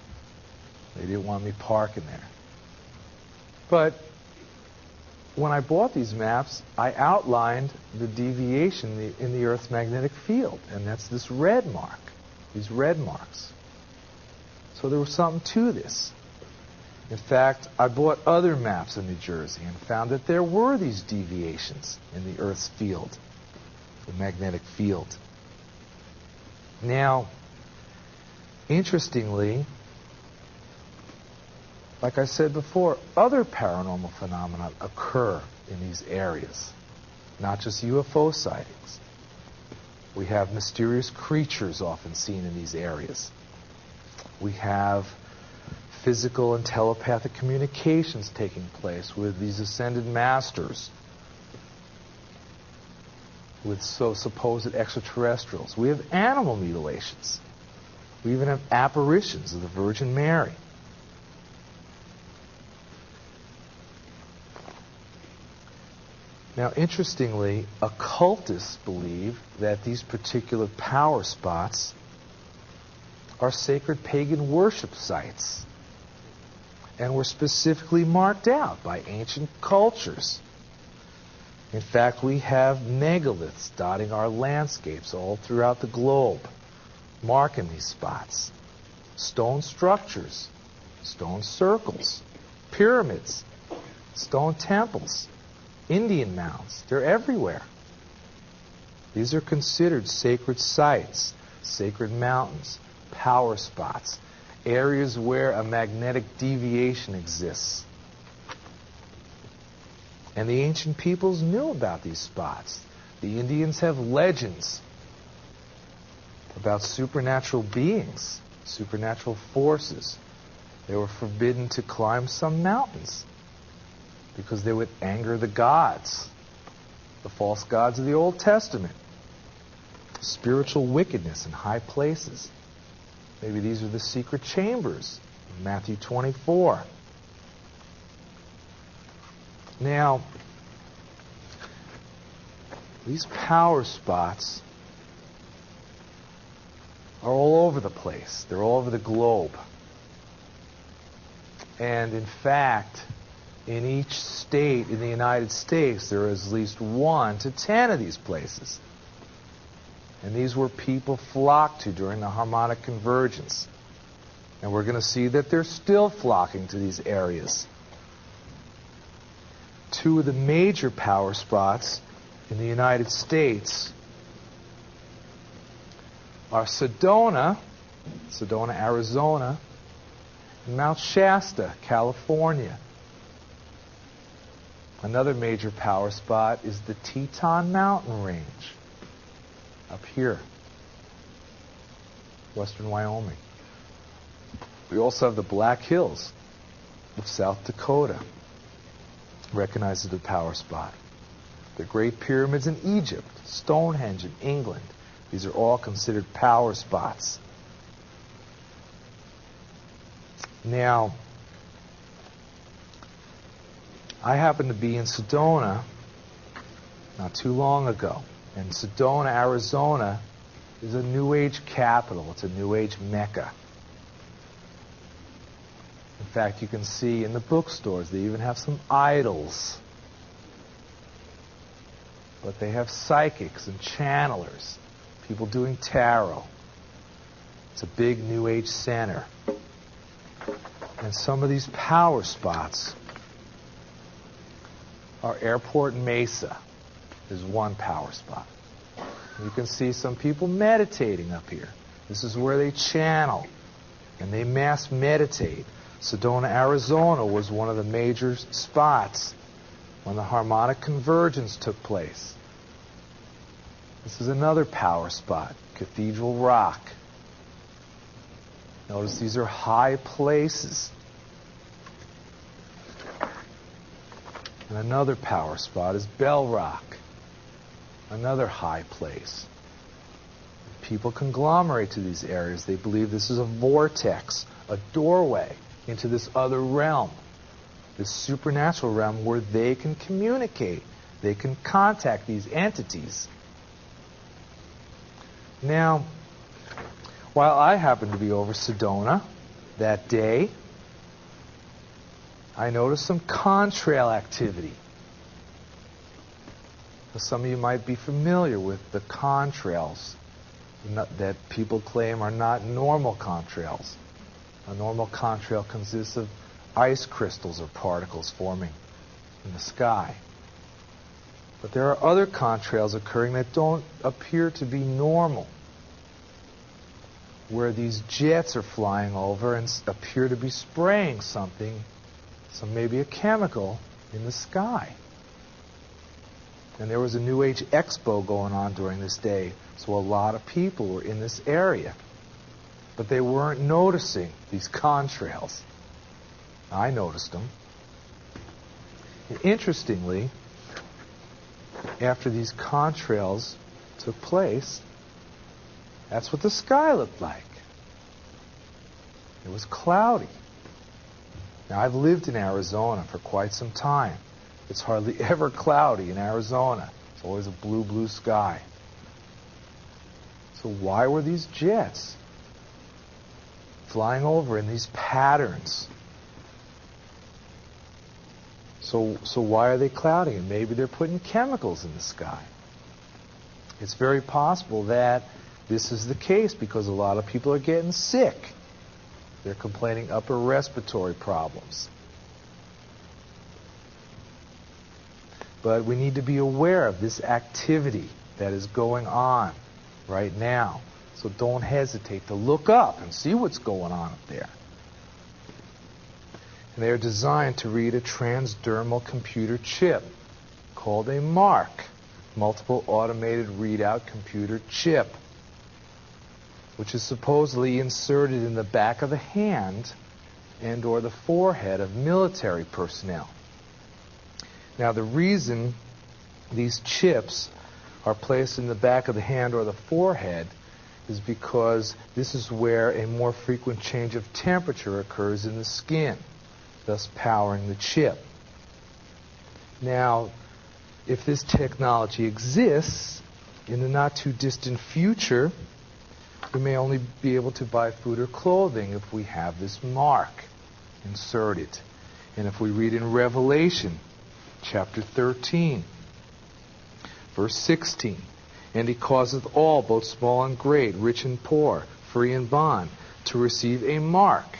[SPEAKER 2] They didn't want me parking there. But when I bought these maps, I outlined the deviation in the Earth's magnetic field, and that's this red mark, these red marks. So there was something to this. In fact, I bought other maps of New Jersey and found that there were these deviations in the Earth's field, the magnetic field. Now, interestingly, like I said before, other paranormal phenomena occur in these areas, not just UFO sightings. We have mysterious creatures often seen in these areas. We have physical and telepathic communications taking place with these ascended masters, with supposed extraterrestrials. We have animal mutilations. We even have apparitions of the Virgin Mary. Now, interestingly, occultists believe that these particular power spots are sacred pagan worship sites and were specifically marked out by ancient cultures. In fact, we have megaliths dotting our landscapes all throughout the globe, marking these spots. Stone structures, stone circles, pyramids, stone temples, Indian mounds. They're everywhere. These are considered sacred sites, sacred mountains, power spots, areas where a magnetic deviation exists. And the ancient peoples knew about these spots. The Indians have legends about supernatural beings, supernatural forces. They were forbidden to climb some mountains because they would anger the gods, the false gods of the Old Testament. Spiritual wickedness in high places. Maybe these are the secret chambers in Matthew 24. Now, These power spots are all over the place. They're all over the globe. And in fact, in each state in the United States, there is at least 1 to 10 of these places. And these were people flocked to during the harmonic convergence. And we're going to see that they're still flocking to these areas. 2 of the major power spots in the United States are Sedona, Arizona, and Mount Shasta, California. Another major power spot is the Teton Mountain Range up here, western Wyoming. We also have the Black Hills of South Dakota, recognized as a power spot. The Great Pyramids in Egypt, Stonehenge in England. These are all considered power spots. Now, I happened to be in Sedona not too long ago. And Sedona, Arizona is a New Age capital. It's a New Age mecca. In fact, you can see in the bookstores, they even have some idols. But they have psychics and channelers, people doing tarot. It's a big New Age center. And some of these power spots are Airport Mesa is one power spot. You can see some people meditating up here. This is where they channel and they mass meditate. Sedona, Arizona was one of the major spots when the harmonic convergence took place. This is another power spot, Cathedral Rock. Notice these are high places. And another power spot is Bell Rock, another high place. People conglomerate to these areas. They believe this is a vortex, a doorway into this other realm, this supernatural realm where they can communicate. They can contact these entities. Now, while I happened to be over Sedona that day, I noticed some contrail activity. Some of you might be familiar with the contrails that people claim are not normal contrails. A normal contrail consists of ice crystals or particles forming in the sky. But there are other contrails occurring that don't appear to be normal, where these jets are flying over and appear to be spraying something, maybe a chemical, in the sky. And there was a New Age expo going on during this day, so a lot of people were in this area. But they weren't noticing these contrails. I noticed them. And interestingly, after these contrails took place, that's what the sky looked like. It was cloudy. Now, I've lived in Arizona for quite some time. It's hardly ever cloudy in Arizona. It's always a blue, blue sky. So why were these jets flying over in these patterns? So why are they cloudy? And maybe they're putting chemicals in the sky. It's very possible that this is the case because a lot of people are getting sick. They're complaining upper respiratory problems. But we need to be aware of this activity that is going on right now. So don't hesitate to look up and see what's going on up there. And they are designed to read a transdermal computer chip called a MARC, Multiple Automated Readout Computer Chip, which is supposedly inserted in the back of the hand and or the forehead of military personnel. Now, the reason these chips are placed in the back of the hand or the forehead is because this is where a more frequent change of temperature occurs in the skin, thus powering the chip. Now, if this technology exists in the not too distant future, we may only be able to buy food or clothing if we have this mark inserted. And if we read in Revelation chapter 13, verse 16, and he causeth all, both small and great, rich and poor, free and bond, to receive a mark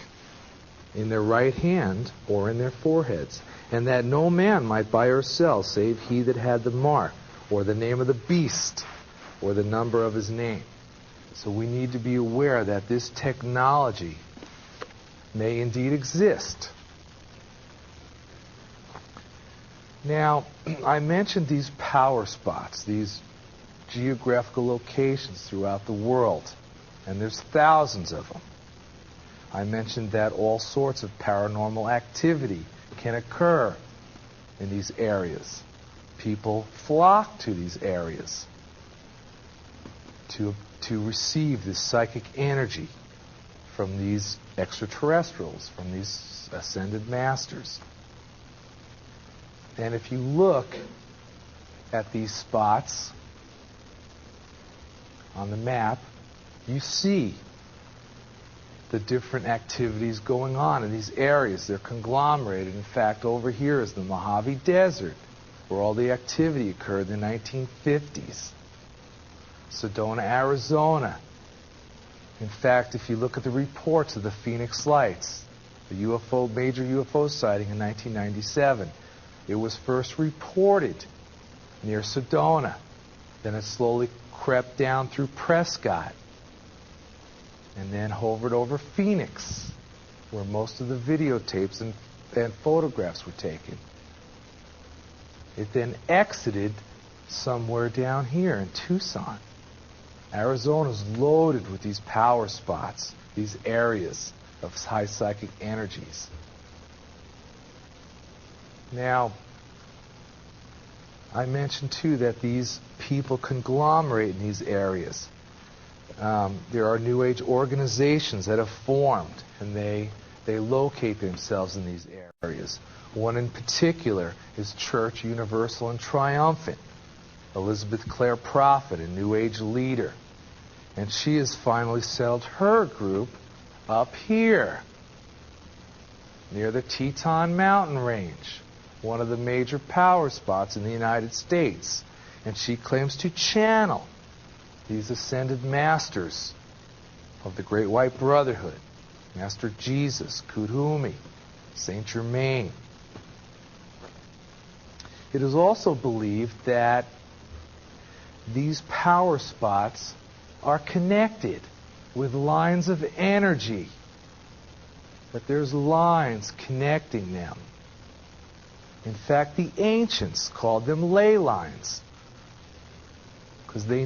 [SPEAKER 2] in their right hand or in their foreheads, and that no man might buy or sell save he that had the mark, or the name of the beast, or the number of his name. So we need to be aware that this technology may indeed exist. Now, I mentioned these power spots, these geographical locations throughout the world, and there's thousands of them. I mentioned that all sorts of paranormal activity can occur in these areas. People flock to these areas to receive this psychic energy from these extraterrestrials, from these ascended masters. And if you look at these spots on the map, you see the different activities going on in these areas. They're conglomerated. In fact, over here is the Mojave Desert, where all the activity occurred in the 1950s. Sedona, Arizona. In fact, if you look at the reports of the Phoenix Lights, the major UFO sighting in 1997, it was first reported near Sedona. Then it slowly crept down through Prescott, and then hovered over Phoenix, where most of the videotapes and photographs were taken. It then exited somewhere down here in Tucson. Arizona's loaded with these power spots, these areas of high psychic energies. Now, I mentioned too that these people conglomerate in these areas. There are New Age organizations that have formed, and they locate themselves in these areas. One in particular is Church Universal and Triumphant. Elizabeth Clare Prophet, a New Age leader. And she has finally settled her group up here, near the Teton Mountain Range, one of the major power spots in the United States. And she claims to channel these ascended masters of the Great White Brotherhood, Master Jesus, Kudumi, Saint Germain. It is also believed that these power spots are connected with lines of energy, that there's lines connecting them. In fact, the ancients called them ley lines, because they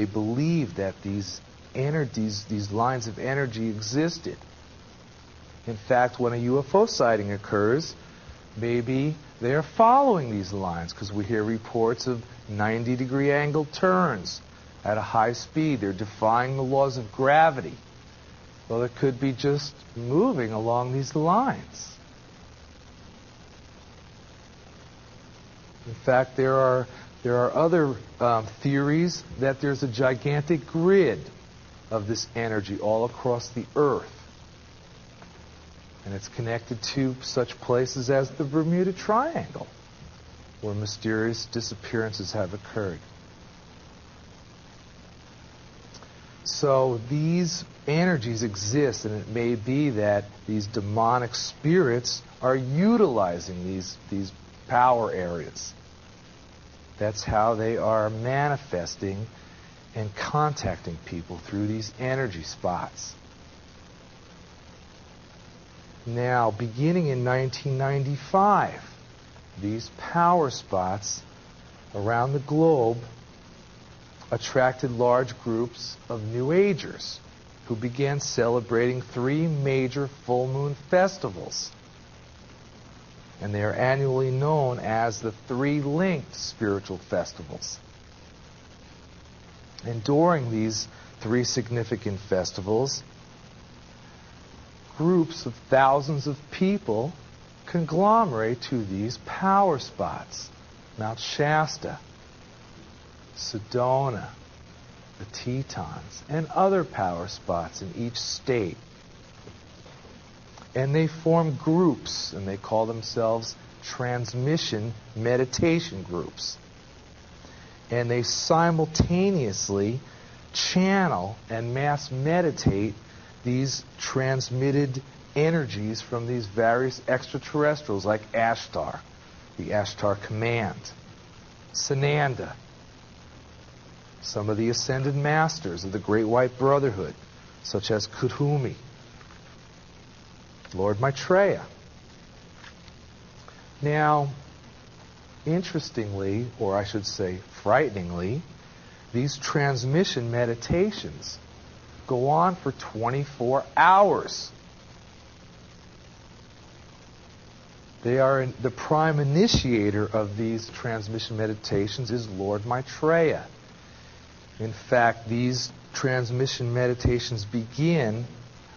[SPEAKER 2] believed that these lines of energy existed. In fact, when a UFO sighting occurs, maybe they're following these lines, because we hear reports of 90-degree angle turns at a high speed. They're defying the laws of gravity. Well, it could be just moving along these lines. In fact, there are other theories that there's a gigantic grid of this energy all across the Earth. And it's connected to such places as the Bermuda Triangle, where mysterious disappearances have occurred. So these energies exist, and it may be that these demonic spirits are utilizing these power areas. That's how they are manifesting and contacting people, through these energy spots. Now, beginning in 1995, these power spots around the globe attracted large groups of New Agers who began celebrating 3 major full moon festivals. And they are annually known as the 3 linked spiritual festivals. And during these 3 significant festivals, groups of thousands of people conglomerate to these power spots. Mount Shasta, Sedona, the Tetons, and other power spots in each state. And they form groups, and they call themselves transmission meditation groups. And they simultaneously channel and mass meditate these transmitted energies from these various extraterrestrials like Ashtar, the Ashtar Command, Sananda, some of the ascended masters of the Great White Brotherhood, such as Kuthumi, Lord Maitreya. Now, interestingly, or I should say frighteningly, these transmission meditations go on for 24 hours. They are the prime initiator of these transmission meditations is Lord Maitreya. In fact, these transmission meditations begin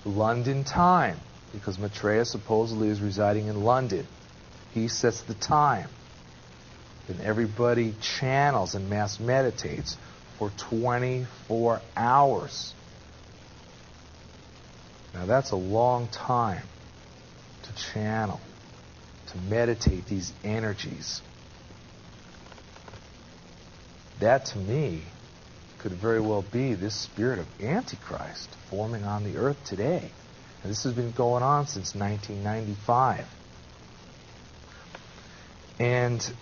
[SPEAKER 2] London time, because Maitreya supposedly is residing in London. He sets the time. And everybody channels and mass meditates for 24 hours. Now that's a long time to channel, to meditate these energies. That, to me, could very well be this spirit of Antichrist forming on the earth today. And this has been going on since 1995. And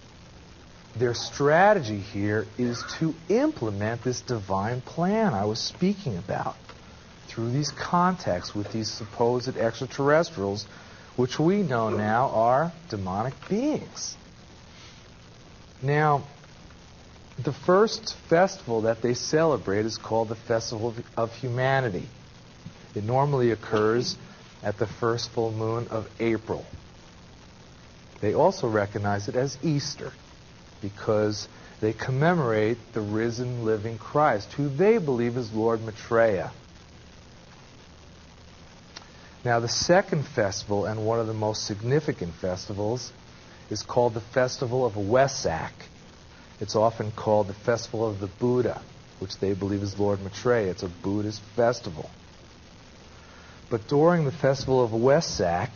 [SPEAKER 2] their strategy here is to implement this divine plan I was speaking about through these contacts with these supposed extraterrestrials, which we know now are demonic beings. Now, the first festival that they celebrate is called the Festival of Humanity. It normally occurs at the first full moon of April. They also recognize it as Easter because they commemorate the risen, living Christ, who they believe is Lord Maitreya. Now, the second festival, and one of the most significant festivals, is called the Festival of Wesak. It's often called the Festival of the Buddha, which they believe is Lord Maitreya. It's a Buddhist festival. But during the Festival of Wesak,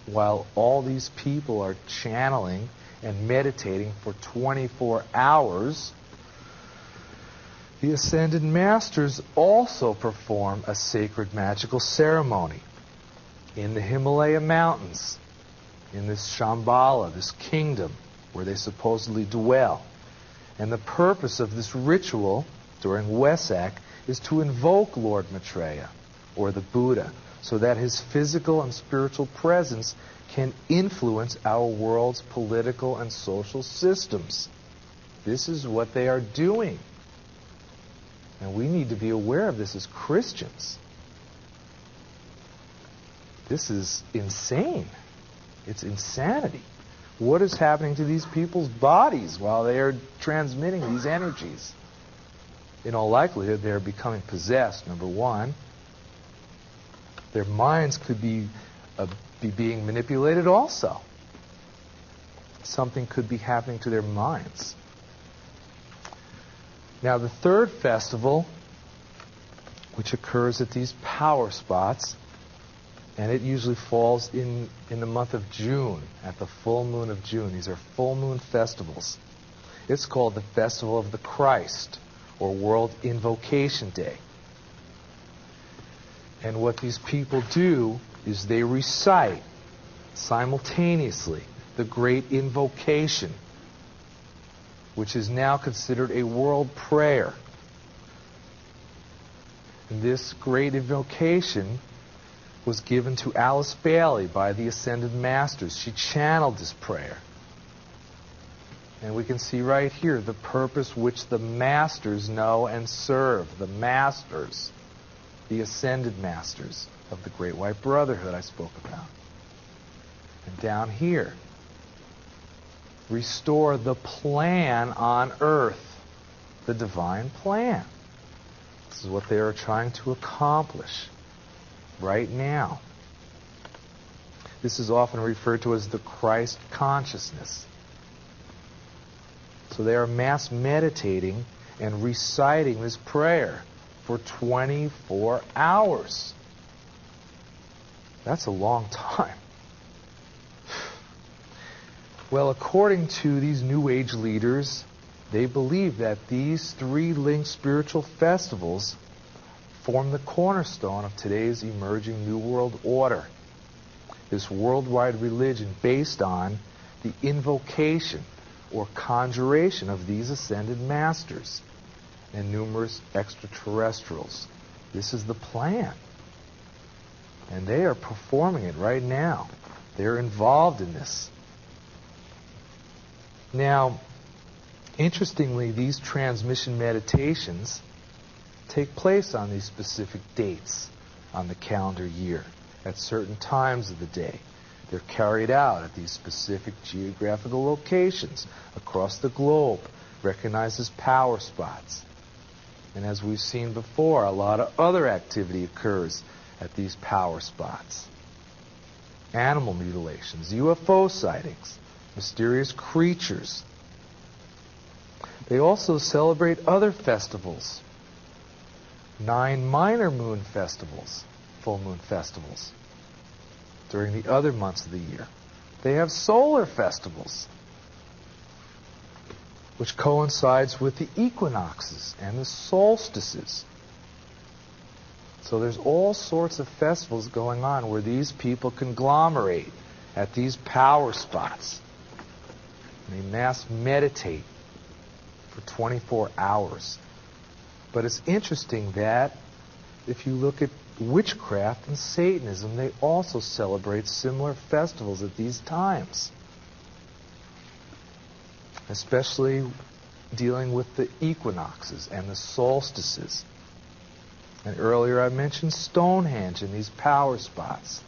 [SPEAKER 2] while all these people are channeling and meditating for 24 hours, the Ascended Masters also perform a sacred magical ceremony in the Himalaya Mountains, in this Shambhala, this kingdom where they supposedly dwell. And the purpose of this ritual during Wesak is to invoke Lord Maitreya, or the Buddha, so that his physical and spiritual presence can influence our world's political and social systems. This is what they are doing. And we need to be aware of this as Christians. This is insane. It's insanity. What is happening to these people's bodies while they are transmitting these energies? In all likelihood, they're becoming possessed, number one. Their minds could be being manipulated also. Something could be happening to their minds. Now, the third festival, which occurs at these power spots, and it usually falls in the month of June, at the full moon of June. These are full moon festivals. It's called the Festival of the Christ, or World Invocation Day. And what these people do is they recite simultaneously the great invocation, which is now considered a world prayer. And this great invocation was given to Alice Bailey by the Ascended Masters. She channeled this prayer. And we can see right here the purpose which the Masters know and serve. The Masters, the Ascended Masters of the Great White Brotherhood I spoke about. And down here, restore the plan on earth, the divine plan. This is what they are trying to accomplish right now. This is often referred to as the Christ consciousness. So they are mass meditating and reciting this prayer for 24 hours. That's a long time. Well, according to these New Age leaders, they believe that these three linked spiritual festivals form the cornerstone of today's emerging New World Order. This worldwide religion based on the invocation or conjuration of these ascended masters and numerous extraterrestrials. This is the plan. And they are performing it right now. They're involved in this. Now, interestingly, these transmission meditations take place on these specific dates on the calendar year, at certain times of the day. They're carried out at these specific geographical locations across the globe, recognized as power spots. And as we've seen before, a lot of other activity occurs at these power spots. Animal mutilations, UFO sightings, mysterious creatures. They also celebrate other festivals. 9 minor moon festivals, full moon festivals, during the other months of the year. They have solar festivals, which coincides with the equinoxes and the solstices. So there's all sorts of festivals going on where these people conglomerate at these power spots. And they mass meditate for 24 hours. But it's interesting that if you look at witchcraft and Satanism, they also celebrate similar festivals at these times, especially dealing with the equinoxes and the solstices. And earlier I mentioned Stonehenge and these power spots.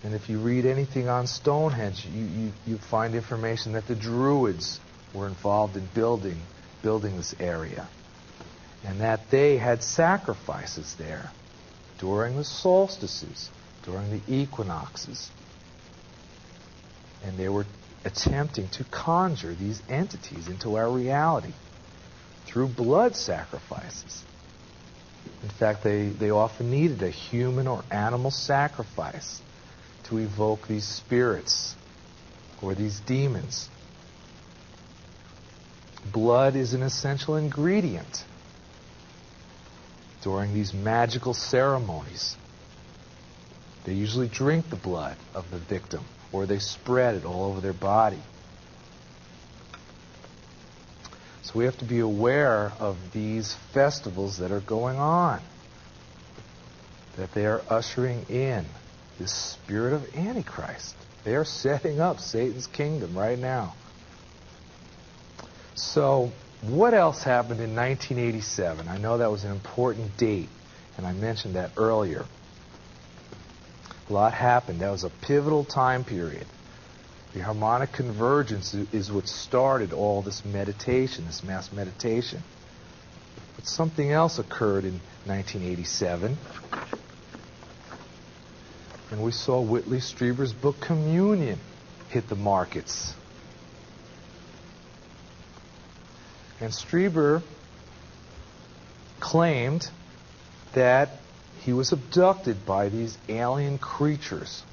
[SPEAKER 2] And if you read anything on Stonehenge, you find information that the Druids were involved in building this area, and that they had sacrifices there during the solstices, during the equinoxes. And they were attempting to conjure these entities into our reality through blood sacrifices. In fact, they often needed a human or animal sacrifice to evoke these spirits or these demons. Blood is an essential ingredient during these magical ceremonies. They usually drink the blood of the victim, or they spread it all over their body. So we have to be aware of these festivals that are going on, that they are ushering in this spirit of Antichrist. They are setting up Satan's kingdom right now. So what else happened in 1987? I know that was an important date, and I mentioned that earlier. A lot happened. That was a pivotal time period. The harmonic convergence is what started all this meditation, this mass meditation. But something else occurred in 1987. And we saw Whitley Strieber's book Communion hit the markets. And Strieber claimed that he was abducted by these alien creatures,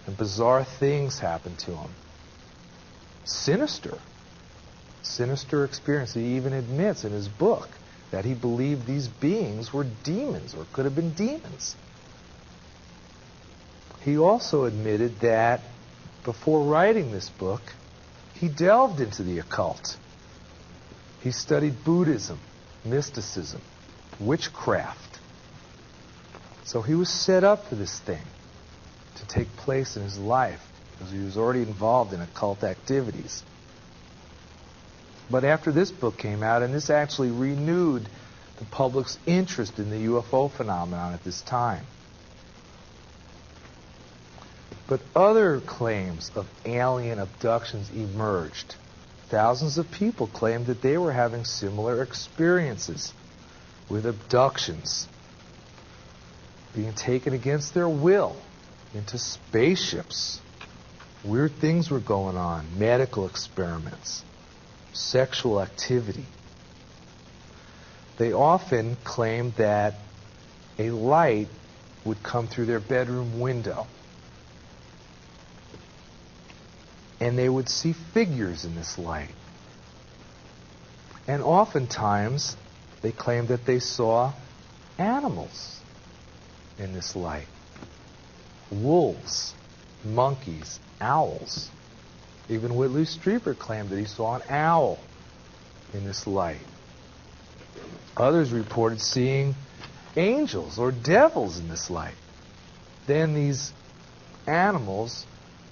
[SPEAKER 2] and bizarre things happened to him. Sinister experience. He even admits in his book that he believed these beings were demons, or could have been demons. He also admitted that before writing this book, he delved into the occult. He studied Buddhism, mysticism, witchcraft. So he was set up for this thing to take place in his life, because he was already involved in occult activities. But after this book came out, and this actually renewed the public's interest in the UFO phenomenon at this time. But other claims of alien abductions emerged. Thousands of people claimed that they were having similar experiences with abductions, being taken against their will into spaceships. Weird things were going on, medical experiments. sexual activity. They often claimed that a light would come through their bedroom window, and they would see figures in this light. And oftentimes, they claimed that they saw animals in this light. Wolves, monkeys, owls. Even Whitley Strieber claimed that he saw an owl in this light. Others reported seeing angels or devils in this light. Then these animals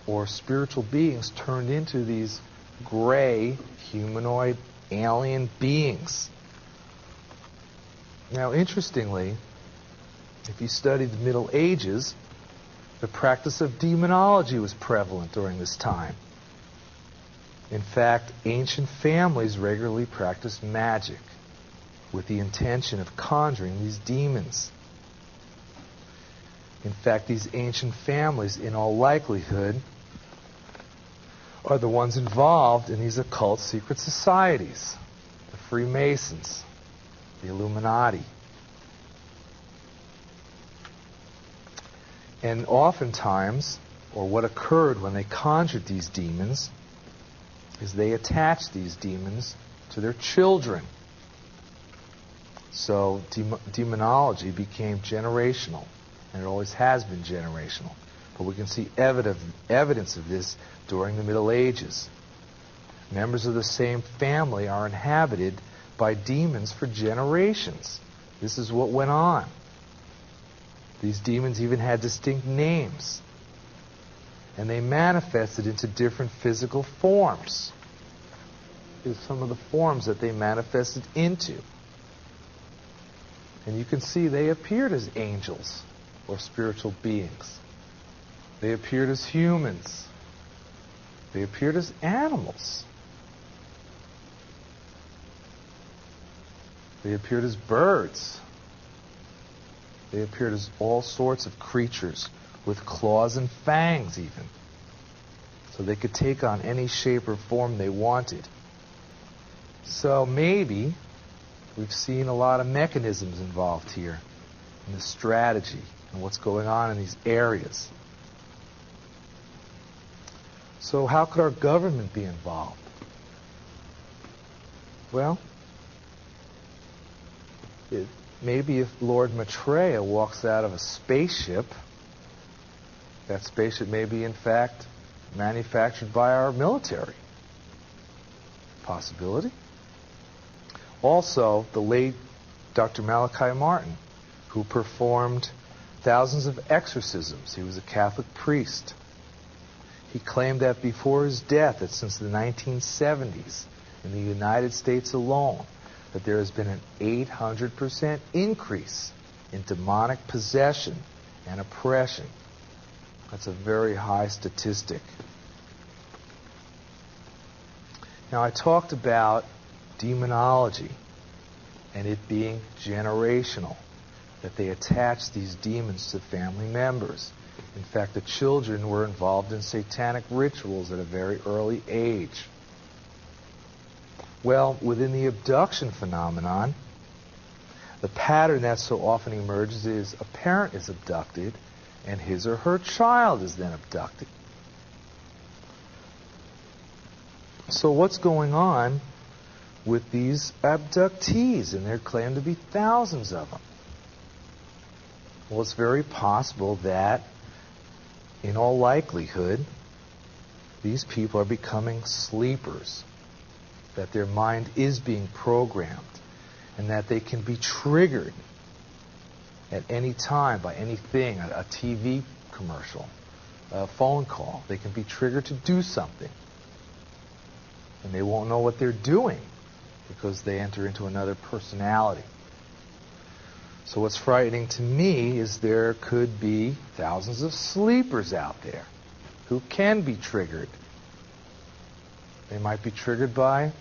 [SPEAKER 2] or spiritual beings turned into these gray, humanoid, alien beings. Now, interestingly, if you study the Middle Ages, the practice of demonology was prevalent during this time. In fact, ancient families regularly practiced magic with the intention of conjuring these demons. In fact, these ancient families, in all likelihood, are the ones involved in these occult secret societies, the Freemasons, the Illuminati. And oftentimes, or what occurred when they conjured these demons, is they attached these demons to their children. So demonology became generational, and it always has been generational. But we can see evidence of this during the Middle Ages. Members of the same family are inhabited by demons for generations. This is what went on. These demons even had distinct names, and they manifested into different physical forms. Here's some of the forms that they manifested into. And you can see they appeared as angels or spiritual beings. They appeared as humans. They appeared as animals. They appeared as birds. They appeared as all sorts of creatures with claws and fangs even. So they could take on any shape or form they wanted. So maybe we've seen a lot of mechanisms involved here in the strategy and what's going on in these areas. So how could our government be involved? Well, maybe if Lord Maitreya walks out of a spaceship, that spaceship may be in fact manufactured by our military. Possibility. Also, the late Dr. Malachi Martin, who performed thousands of exorcisms. He was a Catholic priest. He claimed that before his death, that since the 1970s, in the United States alone, that there has been an 800% increase in demonic possession and oppression. That's a very high statistic. Now, I talked about demonology and it being generational, that they attach these demons to family members. In fact, the children were involved in satanic rituals at a very early age. Well, within the abduction phenomenon, the pattern that so often emerges is a parent is abducted and his or her child is then abducted. So what's going on with these abductees? And there claim to be thousands of them. Well, it's very possible that, in all likelihood, these people are becoming sleepers, that their mind is being programmed, and that they can be triggered at any time by anything, a TV commercial, a phone call. They can be triggered to do something. And they won't know what they're doing because they enter into another personality. So what's frightening to me is there could be thousands of sleepers out there who can be triggered. They might be triggered by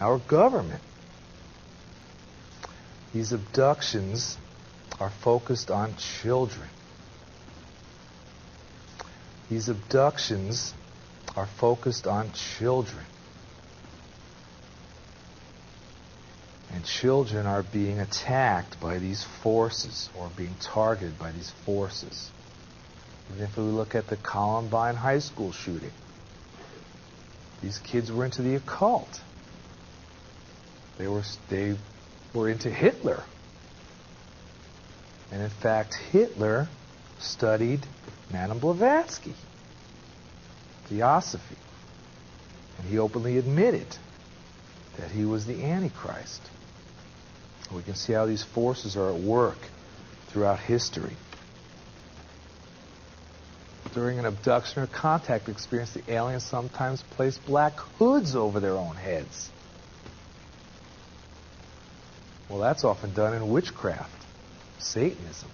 [SPEAKER 2] our government. These abductions are focused on children. These abductions are focused on children. And children are being attacked by these forces, or being targeted by these forces. And if we look at the Columbine High School shooting, these kids were into the occult. They were into Hitler. And in fact, Hitler studied Madame Blavatsky, Theosophy. And he openly admitted that he was the Antichrist. We can see how these forces are at work throughout history. During an abduction or contact experience, the aliens sometimes place black hoods over their own heads. Well, that's often done in witchcraft, Satanism.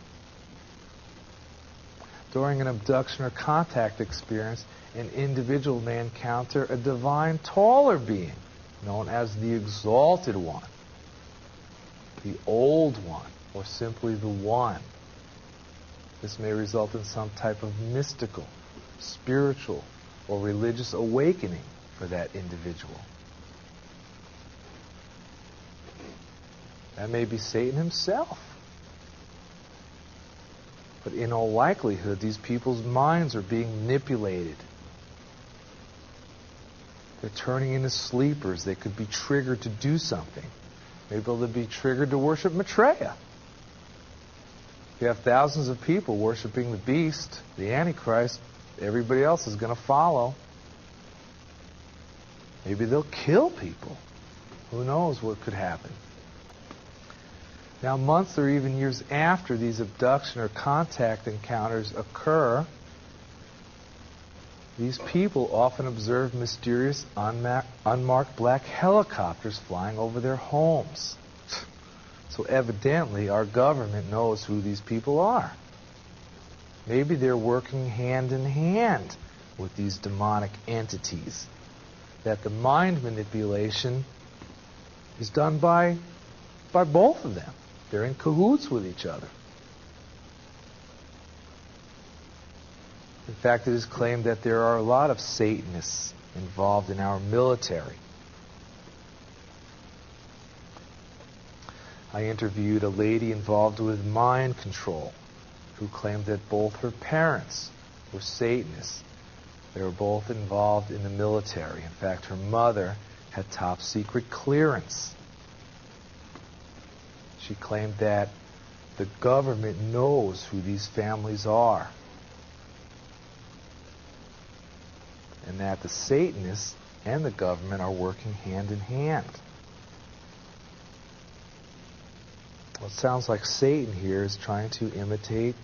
[SPEAKER 2] During an abduction or contact experience, an individual may encounter a divine taller being known as the Exalted One, the Old One, or simply the One. This may result in some type of mystical, spiritual, or religious awakening for that individual. That may be Satan himself. But in all likelihood, these people's minds are being manipulated. They're turning into sleepers. They could be triggered to do something. Maybe they'll be triggered to worship Maitreya. If you have thousands of people worshiping the beast, the Antichrist, everybody else is going to follow. Maybe they'll kill people. Who knows what could happen? Now, months or even years after these abduction or contact encounters occur, these people often observe mysterious unmarked black helicopters flying over their homes. So evidently, our government knows who these people are. Maybe they're working hand in hand with these demonic entities. That the mind manipulation is done by both of them. They're in cahoots with each other. In fact, it is claimed that there are a lot of Satanists involved in our military. I interviewed a lady involved with mind control who claimed that both her parents were Satanists. They were both involved in the military. In fact, her mother had top secret clearance. She claimed that the government knows who these families are, and that the Satanists and the government are working hand in hand. Well, it sounds like Satan here is trying to imitate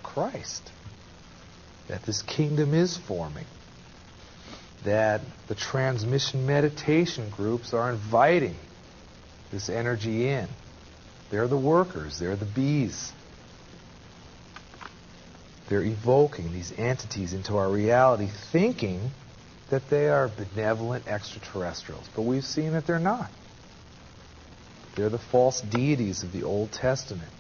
[SPEAKER 2] Christ. That this kingdom is forming. That the transmission meditation groups are inviting this energy in. They're the workers. They're the bees. They're evoking these entities into our reality, thinking that they are benevolent extraterrestrials. But we've seen that they're not. They're the false deities of the Old Testament.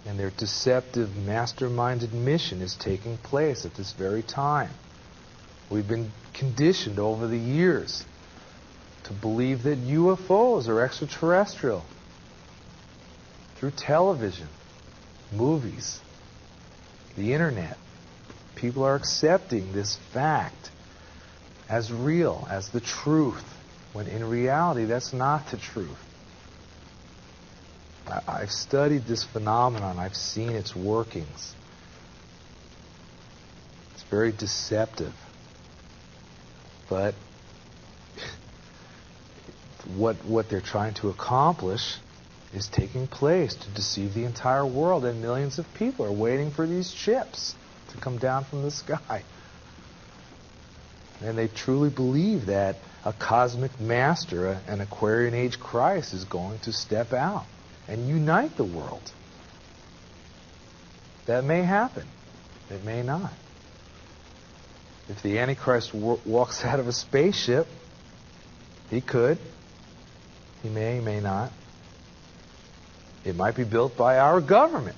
[SPEAKER 2] And their deceptive, masterminded mission is taking place at this very time. We've been conditioned over the years to believe that UFOs are extraterrestrial through television, movies, the internet. People are accepting this fact as real, as the truth, when in reality that's not the truth. I've studied this phenomenon. I've seen its workings. It's very deceptive. But what they're trying to accomplish is taking place to deceive the entire world, and millions of people are waiting for these ships to come down from the sky. And they truly believe that a cosmic master, an Aquarian Age Christ, is going to step out and unite the world. That may happen. It may not. If the Antichrist walks out of a spaceship, he could. He may not. It might be built by our government.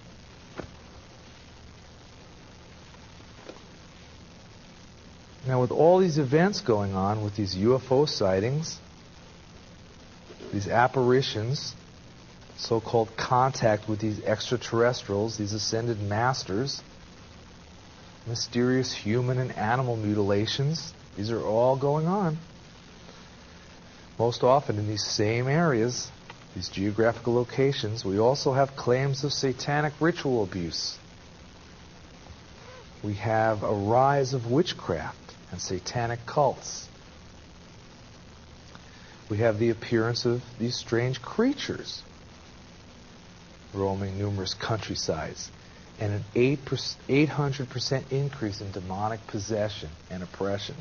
[SPEAKER 2] Now, with all these events going on, with these UFO sightings, these these apparitions, so-called contact with these extraterrestrials, these ascended masters, mysterious human and animal mutilations. These are all going on. Most often in these same areas, these geographical locations, we also have claims of satanic ritual abuse. We have a rise of witchcraft and satanic cults. We have the appearance of these strange creatures roaming numerous countrysides, and an 800% increase in demonic possession and oppression.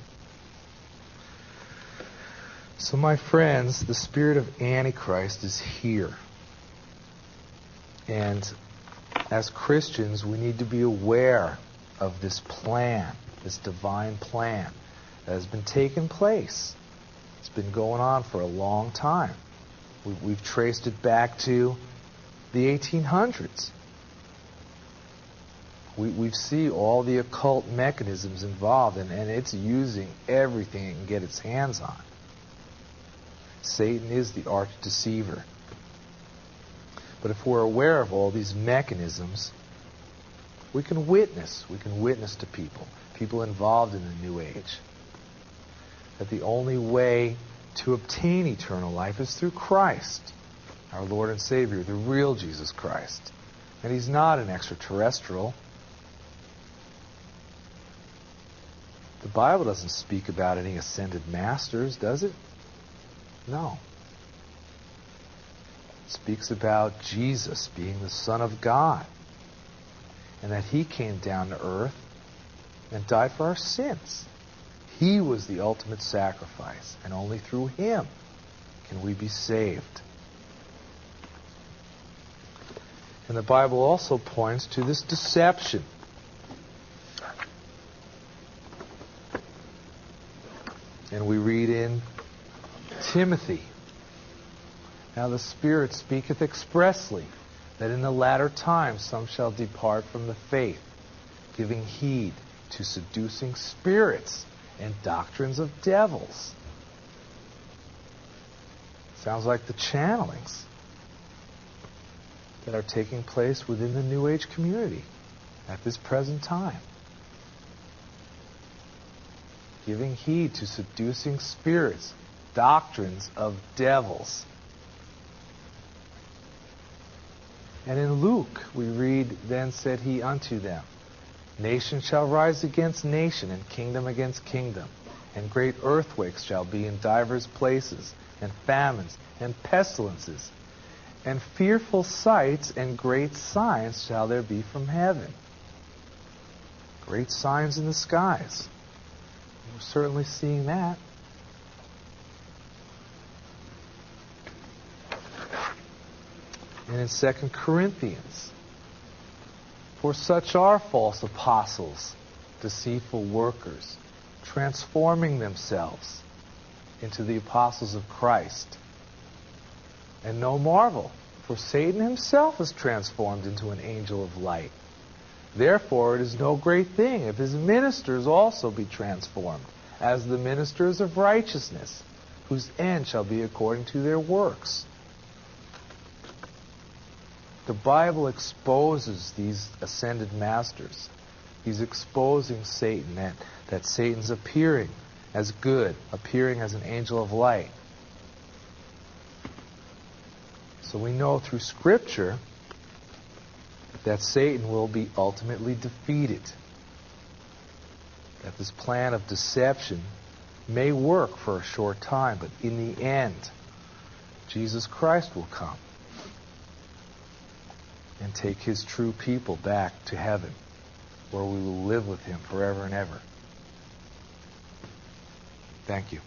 [SPEAKER 2] So my friends, the spirit of Antichrist is here. And as Christians, we need to be aware of this plan, this divine plan that has been taking place. It's been going on for a long time. We've traced it back to the 1800s. We see all the occult mechanisms involved, and it's using everything it can get its hands on. Satan is the arch deceiver. But if we're aware of all these mechanisms, we can witness to people involved in the New Age, that the only way to obtain eternal life is through Christ, our Lord and Savior, the real Jesus Christ. And He's not an extraterrestrial. The Bible doesn't speak about any ascended masters, does it? No. It speaks about Jesus being the Son of God, and that He came down to earth and died for our sins. He was the ultimate sacrifice, and only through Him can we be saved. And the Bible also points to this deception. And we read in Timothy, "Now the Spirit speaketh expressly, that in the latter times some shall depart from the faith, giving heed to seducing spirits and doctrines of devils." Sounds like the channelings that are taking place within the New Age community at this present time. Giving heed to seducing spirits, doctrines of devils. And in Luke, we read, "Then said he unto them, Nation shall rise against nation, and kingdom against kingdom. And great earthquakes shall be in divers places, and famines, and pestilences. And fearful sights and great signs shall there be from heaven." Great signs in the skies. We're certainly seeing that. And in 2 Corinthians, "For such are false apostles, deceitful workers, transforming themselves into the apostles of Christ. And no marvel, for Satan himself is transformed into an angel of light. Therefore it is no great thing if his ministers also be transformed, as the ministers of righteousness, whose end shall be according to their works." The Bible exposes these ascended masters. He's exposing Satan, that Satan's appearing as good, appearing as an angel of light. So we know through Scripture that Satan will be ultimately defeated. That this plan of deception may work for a short time, but in the end, Jesus Christ will come and take His true people back to heaven, where we will live with Him forever and ever. Thank you.